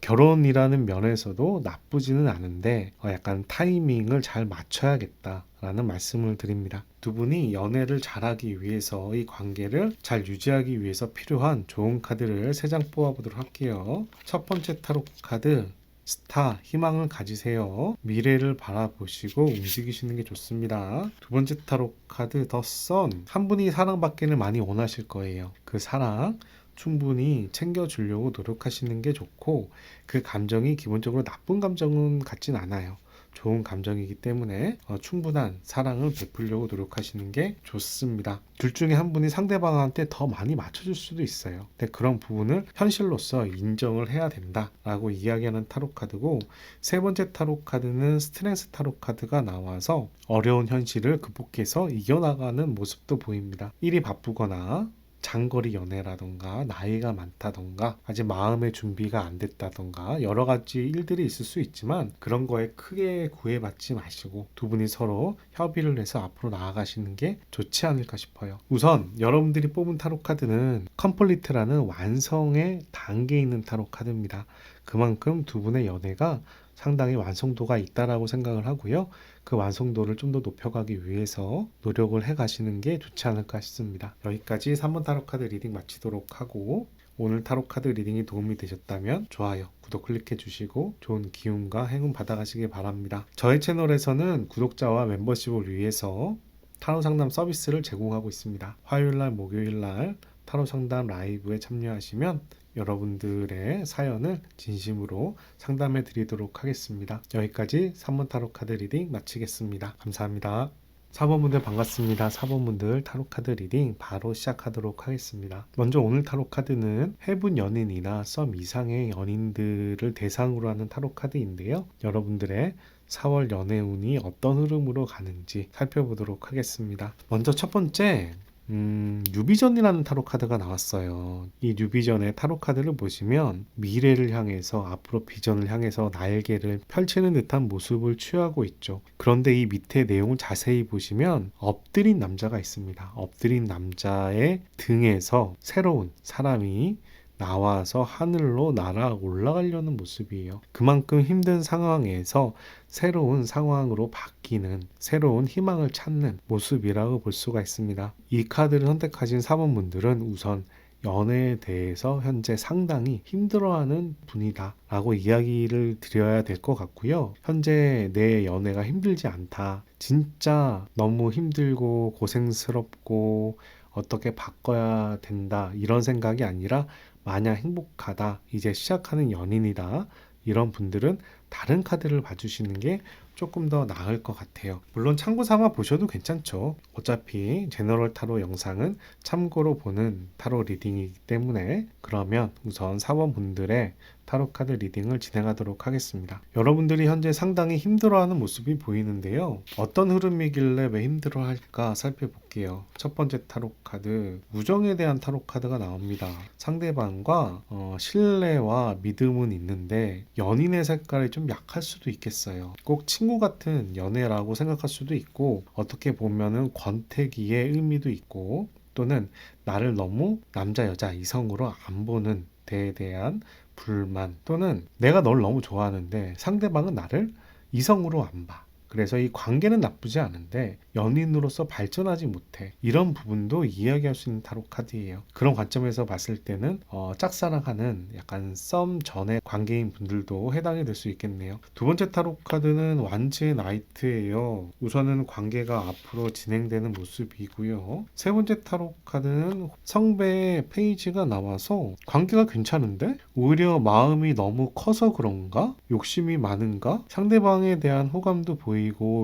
결혼이라는 면에서도 나쁘지는 않은데 약간 타이밍을 잘 맞춰야겠다라는 말씀을 드립니다. 두 분이 연애를 잘하기 위해서, 이 관계를 잘 유지하기 위해서 필요한 좋은 카드를 3장 뽑아보도록 할게요. 첫 번째 타로 카드 스타, 희망을 가지세요. 미래를 바라보시고 움직이시는 게 좋습니다. 두 번째 타로 카드 더 선, 한 분이 사랑받기를 많이 원하실 거예요. 그 사랑 충분히 챙겨주려고 노력하시는 게 좋고, 그 감정이 기본적으로 나쁜 감정은 같진 않아요. 좋은 감정이기 때문에 충분한 사랑을 베풀려고 노력하시는 게 좋습니다. 둘 중에 한 분이 상대방한테 더 많이 맞춰줄 수도 있어요. 근데 그런 부분을 현실로서 인정을 해야 된다라고 이야기하는 타로 카드고, 세 번째 타로 카드는 스트렝스 타로 카드가 나와서 어려운 현실을 극복해서 이겨나가는 모습도 보입니다. 일이 바쁘거나 장거리 연애라던가 나이가 많다던가 아직 마음의 준비가 안 됐다던가 여러 가지 일들이 있을 수 있지만, 그런 거에 크게 구애받지 마시고 두 분이 서로 협의를 해서 앞으로 나아가시는 게 좋지 않을까 싶어요. 우선 여러분들이 뽑은 타로 카드는 컴플리트라는 완성의 단계에 있는 타로 카드입니다. 그만큼 두 분의 연애가 상당히 완성도가 있다라고 생각을 하고요. 그 완성도를 좀 더 높여가기 위해서 노력을 해 가시는 게 좋지 않을까 싶습니다. 여기까지 3번 타로 카드 리딩 마치도록 하고, 오늘 타로 카드 리딩이 도움이 되셨다면 좋아요, 구독 클릭해 주시고 좋은 기운과 행운 받아가시길 바랍니다. 저희 채널에서는 구독자와 멤버십을 위해서 타로 상담 서비스를 제공하고 있습니다. 화요일날, 목요일날 타로 상담 라이브에 참여하시면 여러분들의 사연을 진심으로 상담해 드리도록 하겠습니다. 여기까지 3번 타로 카드 리딩 마치겠습니다. 감사합니다. 4번분들 반갑습니다. 4번분들 타로카드 리딩 바로 시작하도록 하겠습니다. 먼저 오늘 타로카드는 해분 연인이나 썸 이상의 연인들을 대상으로 하는 타로카드인데요. 여러분들의 4월 연애운이 어떤 흐름으로 가는지 살펴보도록 하겠습니다. 먼저 첫 번째, 뉴비전이라는 타로 카드가 나왔어요. 이 뉴비전의 타로 카드를 보시면 미래를 향해서, 앞으로 비전을 향해서 날개를 펼치는 듯한 모습을 취하고 있죠. 그런데 이 밑에 내용을 자세히 보시면 엎드린 남자가 있습니다. 엎드린 남자의 등에서 새로운 사람이 나와서 하늘로 날아 올라가려는 모습이에요. 그만큼 힘든 상황에서 새로운 상황으로 바뀌는, 새로운 희망을 찾는 모습이라고 볼 수가 있습니다. 이 카드를 선택하신 4번 분들은 우선 연애에 대해서 현재 상당히 힘들어하는 분이다 라고 이야기를 드려야 될 것 같고요. 현재 내 연애가 힘들지 않다, 진짜 너무 힘들고 고생스럽고 어떻게 바꿔야 된다 이런 생각이 아니라 마냥 행복하다, 이제 시작하는 연인이다, 이런 분들은 다른 카드를 봐주시는 게 조금 더 나을 것 같아요. 물론 참고 삼아 보셔도 괜찮죠. 어차피 제너럴 타로 영상은 참고로 보는 타로 리딩이기 때문에. 그러면 우선 4번 분들의 타로 카드 리딩을 진행하도록 하겠습니다. 여러분들이 현재 상당히 힘들어하는 모습이 보이는데요. 어떤 흐름이길래 왜 힘들어할까 살펴볼게요. 첫 번째 타로 카드, 우정에 대한 타로 카드가 나옵니다. 상대방과 신뢰와 믿음은 있는데 연인의 색깔이 좀 약할 수도 있겠어요. 꼭 친구 같은 연애라고 생각할 수도 있고, 어떻게 보면은 권태기의 의미도 있고, 또는 나를 너무 남자 여자 이성으로 안 보는 데에 대한 불만, 또는 내가 널 너무 좋아하는데 상대방은 나를 이성으로 안 봐. 그래서 이 관계는 나쁘지 않은데 연인으로서 발전하지 못해. 이런 부분도 이야기할 수 있는 타로 카드예요. 그런 관점에서 봤을 때는 짝사랑하는 약간 썸 전의 관계인 분들도 해당이 될 수 있겠네요. 두 번째 타로 카드는 완지의 나이트예요. 우선은 관계가 앞으로 진행되는 모습이고요. 세 번째 타로 카드는 성배의 페이지가 나와서 관계가 괜찮은데 오히려 마음이 너무 커서 그런가? 욕심이 많은가? 상대방에 대한 호감도 보이고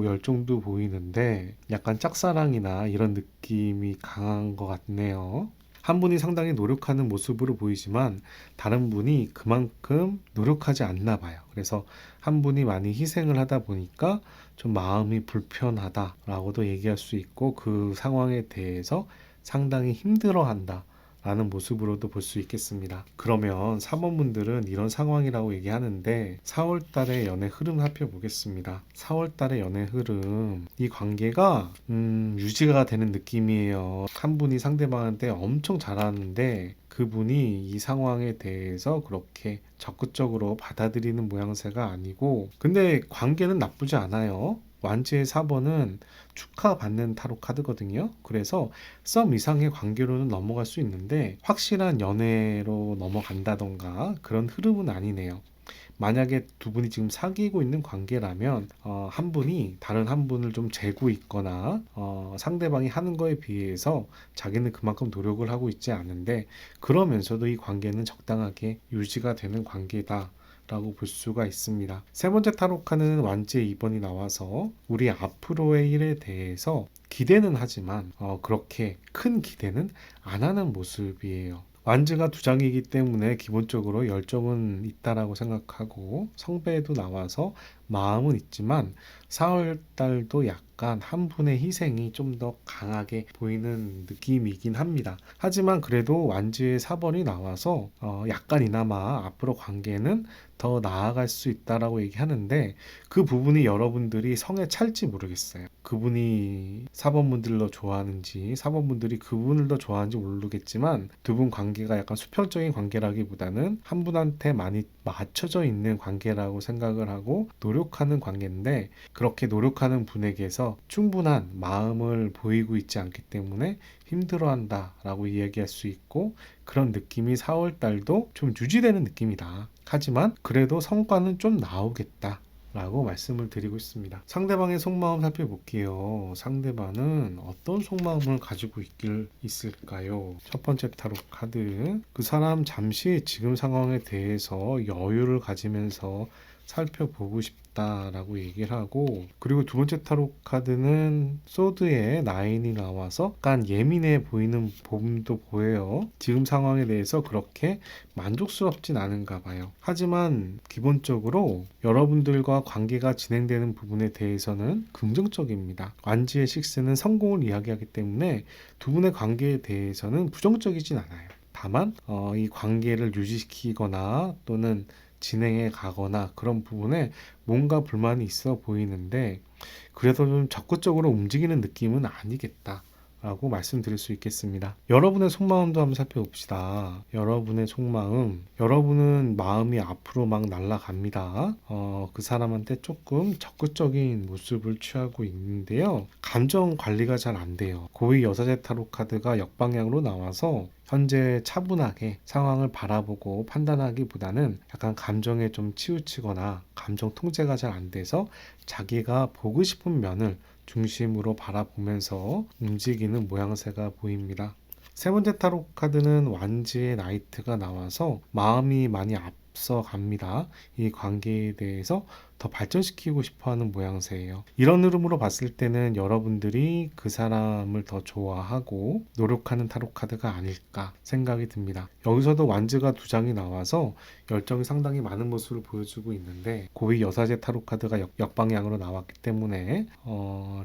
열정도 보이는데 약간 짝사랑이나 이런 느낌이 강한 것 같네요. 한 분이 상당히 노력하는 모습으로 보이지만 다른 분이 그만큼 노력하지 않나 봐요. 그래서 한 분이 많이 희생을 하다 보니까 좀 마음이 불편하다라고도 얘기할 수 있고, 그 상황에 대해서 상당히 힘들어한다 라는 모습으로도 볼 수 있겠습니다. 그러면 3번 분들은 이런 상황이라고 얘기하는데 4월 달의 연애 흐름 살펴보겠습니다. 4월 달의 연애 흐름, 이 관계가 유지가 되는 느낌이에요. 한 분이 상대방한테 엄청 잘하는데 그분이 이 상황에 대해서 그렇게 적극적으로 받아들이는 모양새가 아니고, 근데 관계는 나쁘지 않아요. 완지의 4번은 축하받는 타로 카드거든요. 그래서 썸 이상의 관계로는 넘어갈 수 있는데 확실한 연애로 넘어간다던가 그런 흐름은 아니네요. 만약에 두 분이 지금 사귀고 있는 관계라면 한 분이 다른 한 분을 좀 재고 있거나 상대방이 하는 거에 비해서 자기는 그만큼 노력을 하고 있지 않은데 그러면서도 이 관계는 적당하게 유지가 되는 관계다 라고 볼 수가 있습니다. 세 번째 타로 카드는 완지의 2번이 나와서 우리 앞으로의 일에 대해서 기대는 하지만 그렇게 큰 기대는 안 하는 모습이에요. 완즈가 두 장이기 때문에 기본적으로 열정은 있다라고 생각하고 성배도 나와서 마음은 있지만 4월 달도 약간 한 분의 희생이 좀 더 강하게 보이는 느낌이긴 합니다. 하지만 그래도 완즈의 4번이 나와서 약간이나마 앞으로 관계는 더 나아갈 수 있다라고 얘기하는데 그 부분이 여러분들이 성에 찰지 모르겠어요. 그분이 4번 분들을 더 좋아하는지 4번 분들이 그분을 더 좋아하는지 모르겠지만 두 분 관계가 약간 수평적인 관계라기보다는 한 분한테 많이 맞춰져 있는 관계라고 생각을 하고 노력하는 관계인데 그렇게 노력하는 분에게서 충분한 마음을 보이고 있지 않기 때문에 힘들어한다 라고 이야기할 수 있고 그런 느낌이 4월 달도 좀 유지되는 느낌이다. 하지만 그래도 성과는 좀 나오겠다 라고 말씀을 드리고 있습니다. 상대방의 속마음 살펴볼게요. 상대방은 어떤 속마음을 가지고 있을까요? 첫 번째 타로 카드, 그 사람 잠시 지금 상황에 대해서 여유를 가지면서 살펴보고 싶다라고 얘기를 하고 그리고 두 번째 타로 카드는 소드의 9이 나와서 약간 예민해 보이는 부분도 보여요. 지금 상황에 대해서 그렇게 만족스럽진 않은가 봐요. 하지만 기본적으로 여러분들과 관계가 진행되는 부분에 대해서는 긍정적입니다. 완지의 6는 성공을 이야기하기 때문에 두 분의 관계에 대해서는 부정적이진 않아요. 다만 이 관계를 유지시키거나 또는 진행해 가거나 그런 부분에 뭔가 불만이 있어 보이는데 그래서 좀 적극적으로 움직이는 느낌은 아니겠다 라고 말씀드릴 수 있겠습니다. 여러분의 속마음도 한번 살펴봅시다. 여러분의 속마음, 여러분은 마음이 앞으로 막 날아갑니다. 그 사람한테 조금 적극적인 모습을 취하고 있는데요. 감정 관리가 잘 안 돼요. 고위 여사제 타로 카드가 역방향으로 나와서 현재 차분하게 상황을 바라보고 판단하기보다는 약간 감정에 좀 치우치거나 감정 통제가 잘 안 돼서 자기가 보고 싶은 면을 중심으로 바라보면서 움직이는 모양새가 보입니다. 세 번째 타로 카드는 완지의 나이트가 나와서 마음이 많이 앞서갑니다. 이 관계에 대해서 더 발전시키고 싶어하는 모양새예요. 이런 흐름으로 봤을 때는 여러분들이 그 사람을 더 좋아하고 노력하는 타로 카드가 아닐까 생각이 듭니다. 여기서도 완즈가 두 장이 나와서 열정이 상당히 많은 모습을 보여주고 있는데 고위 여사제 타로 카드가 역방향으로 나왔기 때문에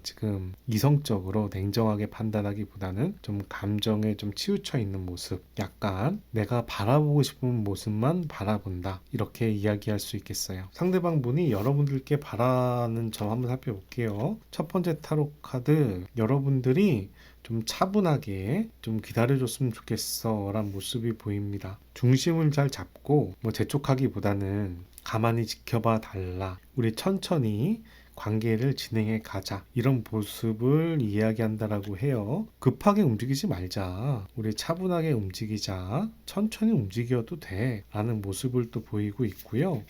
지금 이성적으로 냉정하게 판단하기보다는 좀 감정에 좀 치우쳐 있는 모습, 약간 내가 바라보고 싶은 모습만 바라본다 이렇게 이야기할 수 있겠어요. 상대방 분이 여러분들께 바라는 점 한번 살펴볼게요. 첫 번째 타로 카드, 여러분들이 좀 차분하게 좀 기다려줬으면 좋겠어 라는 모습이 보입니다. 중심을 잘 잡고 재촉하기보다는 가만히 지켜봐 달라, 우리 천천히 관계를 진행해 가자, 이런 모습을 이야기한다라고 해요. 급하게 움직이지 말자, 우리 차분하게 움직이자, 천천히 움직여도 돼 라는 모습을 또 보이고 있고요.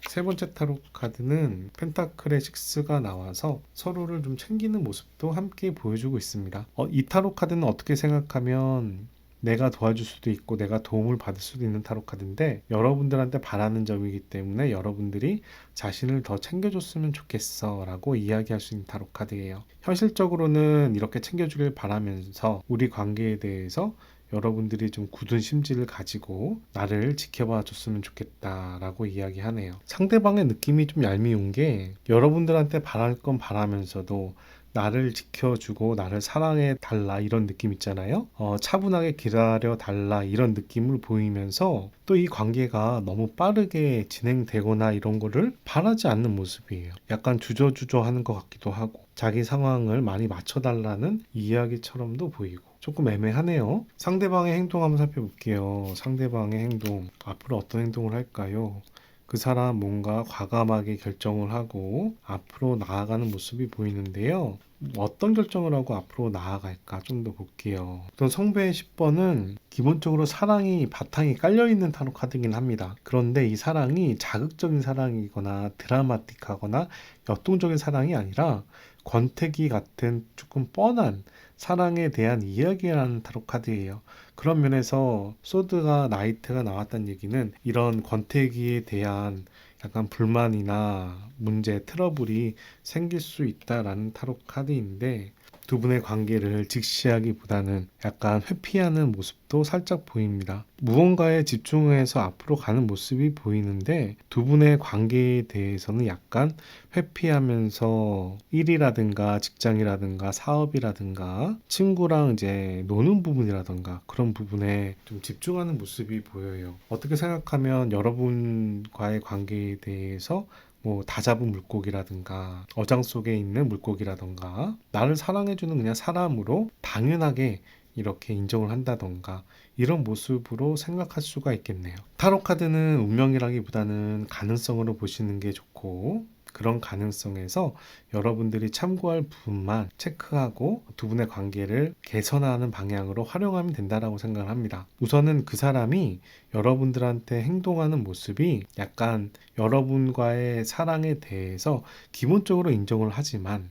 세 번째 타로 카드는 펜타클의 6가 나와서 서로를 좀 챙기는 모습도 함께 보여주고 있습니다. 이 타로 카드는 어떻게 생각하면 내가 도와줄 수도 있고 내가 도움을 받을 수도 있는 타로 카드인데 여러분들한테 바라는 점이기 때문에 여러분들이 자신을 더 챙겨줬으면 좋겠어 라고 이야기할 수 있는 타로 카드예요. 현실적으로는 이렇게 챙겨주길 바라면서 우리 관계에 대해서 여러분들이 좀 굳은 심지를 가지고 나를 지켜봐 줬으면 좋겠다라고 이야기하네요. 상대방의 느낌이 좀 얄미운 게 여러분들한테 바랄 건 바라면서도 나를 지켜주고 나를 사랑해 달라 이런 느낌 있잖아요. 차분하게 기다려 달라 이런 느낌을 보이면서 또 이 관계가 너무 빠르게 진행되거나 이런 거를 바라지 않는 모습이에요. 약간 주저주저 하는 것 같기도 하고 자기 상황을 많이 맞춰달라는 이야기처럼도 보이고 조금 애매하네요. 상대방의 행동 한번 살펴볼게요. 상대방의 행동, 앞으로 어떤 행동을 할까요? 그 사람 뭔가 과감하게 결정을 하고 앞으로 나아가는 모습이 보이는데요. 어떤 결정을 하고 앞으로 나아갈까 좀 더 볼게요. 우선 성배의 10번은 기본적으로 사랑이 바탕이 깔려있는 타로 카드이긴 합니다. 그런데 이 사랑이 자극적인 사랑이거나 드라마틱하거나 역동적인 사랑이 아니라 권태기 같은 조금 뻔한 사랑에 대한 이야기라는 타로 카드예요. 그런 면에서 소드가 나이트가 나왔다는 얘기는 이런 권태기에 대한 약간 불만이나 문제, 트러블이 생길 수 있다라는 타로 카드인데 두 분의 관계를 직시하기보다는 약간 회피하는 모습도 살짝 보입니다. 무언가에 집중해서 앞으로 가는 모습이 보이는데 두 분의 관계에 대해서는 약간 회피하면서 일이라든가 직장이라든가 사업이라든가 친구랑 이제 노는 부분이라든가 그런 부분에 좀 집중하는 모습이 보여요. 어떻게 생각하면 여러분과의 관계에 대해서 뭐 다잡은 물고기라든가 어장 속에 있는 물고기라든가 나를 사랑해주는 그냥 사람으로 당연하게 이렇게 인정을 한다던가 이런 모습으로 생각할 수가 있겠네요. 타로 카드는 운명이라기보다는 가능성으로 보시는 게 좋고 그런 가능성에서 여러분들이 참고할 부분만 체크하고 두 분의 관계를 개선하는 방향으로 활용하면 된다라고 생각을 합니다. 우선은 그 사람이 여러분들한테 행동하는 모습이 약간 여러분과의 사랑에 대해서 기본적으로 인정을 하지만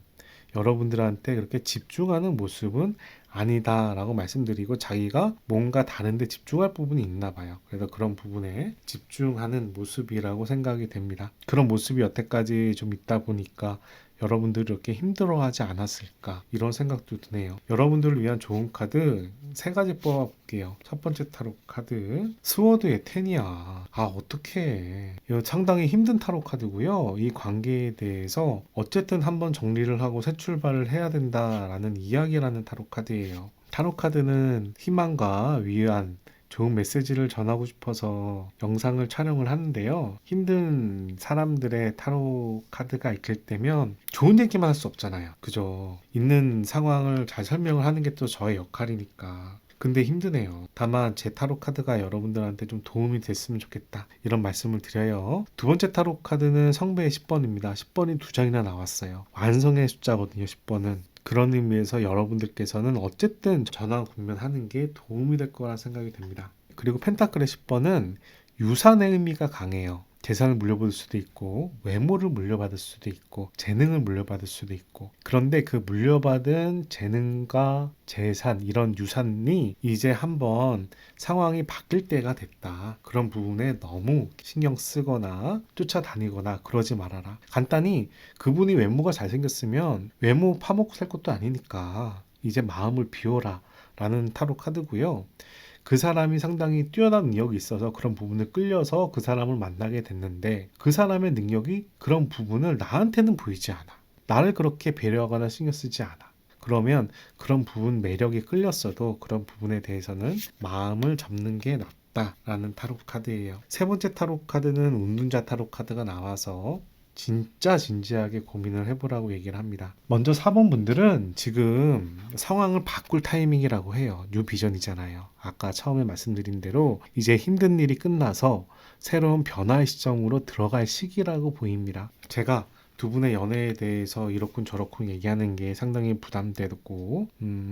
여러분들한테 그렇게 집중하는 모습은 아니다라고 말씀드리고 자기가 뭔가 다른데 집중할 부분이 있나 봐요. 그래서 그런 부분에 집중하는 모습이라고 생각이 됩니다. 그런 모습이 여태까지 좀 있다 보니까 여러분들이 이렇게 힘들어하지 않았을까 이런 생각도 드네요. 여러분들을 위한 좋은 카드 세 가지 뽑아볼게요. 첫 번째 타로 카드 스워드의 텐이야. 아 어떡해. 이거 상당히 힘든 타로 카드고요. 이 관계에 대해서 어쨌든 한번 정리를 하고 새 출발을 해야 된다라는 이야기라는 타로 카드예요. 타로 카드는 희망과 위안 좋은 메시지를 전하고 싶어서 영상을 촬영을 하는데요. 힘든 사람들의 타로 카드가 있을 때면 좋은 얘기만 할 수 없잖아요. 그죠? 있는 상황을 잘 설명을 하는 게 또 저의 역할이니까. 근데 힘드네요. 다만 제 타로 카드가 여러분들한테 좀 도움이 됐으면 좋겠다. 이런 말씀을 드려요. 두 번째 타로 카드는 성배의 10번입니다. 10번이 두 장이나 나왔어요. 완성의 숫자거든요. 10번은. 그런 의미에서 여러분들께서는 어쨌든 전화 공면하는 게 도움이 될 거라 생각이 됩니다. 그리고 펜타클의 10번은 유산의 의미가 강해요. 재산을 물려받을 수도 있고 외모를 물려받을 수도 있고 재능을 물려받을 수도 있고 그런데 그 물려받은 재능과 재산 이런 유산이 이제 한번 상황이 바뀔 때가 됐다. 그런 부분에 너무 신경 쓰거나 쫓아다니거나 그러지 말아라. 간단히 그분이 외모가 잘생겼으면 외모 파먹고 살 것도 아니니까 이제 마음을 비워라 라는 타로 카드고요. 그 사람이 상당히 뛰어난 능력이 있어서 그런 부분을 끌려서 그 사람을 만나게 됐는데 그 사람의 능력이 그런 부분을 나한테는 보이지 않아. 나를 그렇게 배려하거나 신경 쓰지 않아. 그러면 그런 부분 매력이 끌렸어도 그런 부분에 대해서는 마음을 접는 게 낫다라는 타로 카드예요. 세 번째 타로 카드는 운둔자 타로 카드가 나와서 진짜 진지하게 고민을 해보라고 얘기를 합니다. 먼저 4번 분들은 지금 상황을 바꿀 타이밍이라고 해요. 뉴 비전이잖아요. 아까 처음에 말씀드린 대로 이제 힘든 일이 끝나서 새로운 변화의 시점으로 들어갈 시기라고 보입니다. 제가 두 분의 연애에 대해서 이렇군 저렇군 얘기하는 게 상당히 부담되고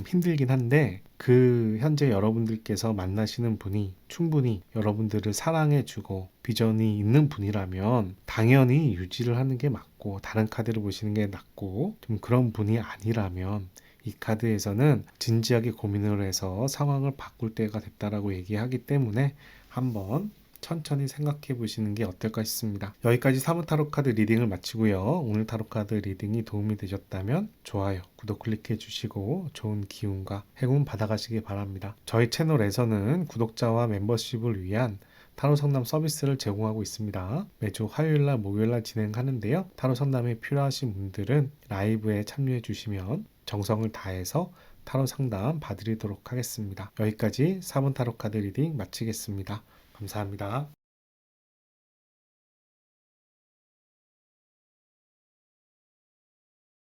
힘들긴 한데 그 현재 여러분들께서 만나시는 분이 충분히 여러분들을 사랑해주고 비전이 있는 분이라면 당연히 유지를 하는 게 맞고 다른 카드를 보시는 게 낫고 좀 그런 분이 아니라면 이 카드에서는 진지하게 고민을 해서 상황을 바꿀 때가 됐다라고 얘기하기 때문에 한번 천천히 생각해 보시는 게 어떨까 싶습니다. 여기까지 사무 타로 카드 리딩을 마치고요. 오늘 타로 카드 리딩이 도움이 되셨다면 좋아요, 구독 클릭해 주시고 좋은 기운과 행운 받아가시기 바랍니다. 저희 채널에서는 구독자와 멤버십을 위한 타로 상담 서비스를 제공하고 있습니다. 매주 화요일날 목요일날 진행하는데요. 타로 상담이 필요하신 분들은 라이브에 참여해 주시면 정성을 다해서 타로 상담 봐드리도록 하겠습니다. 여기까지 4번 타로 카드 리딩 마치겠습니다. 감사합니다.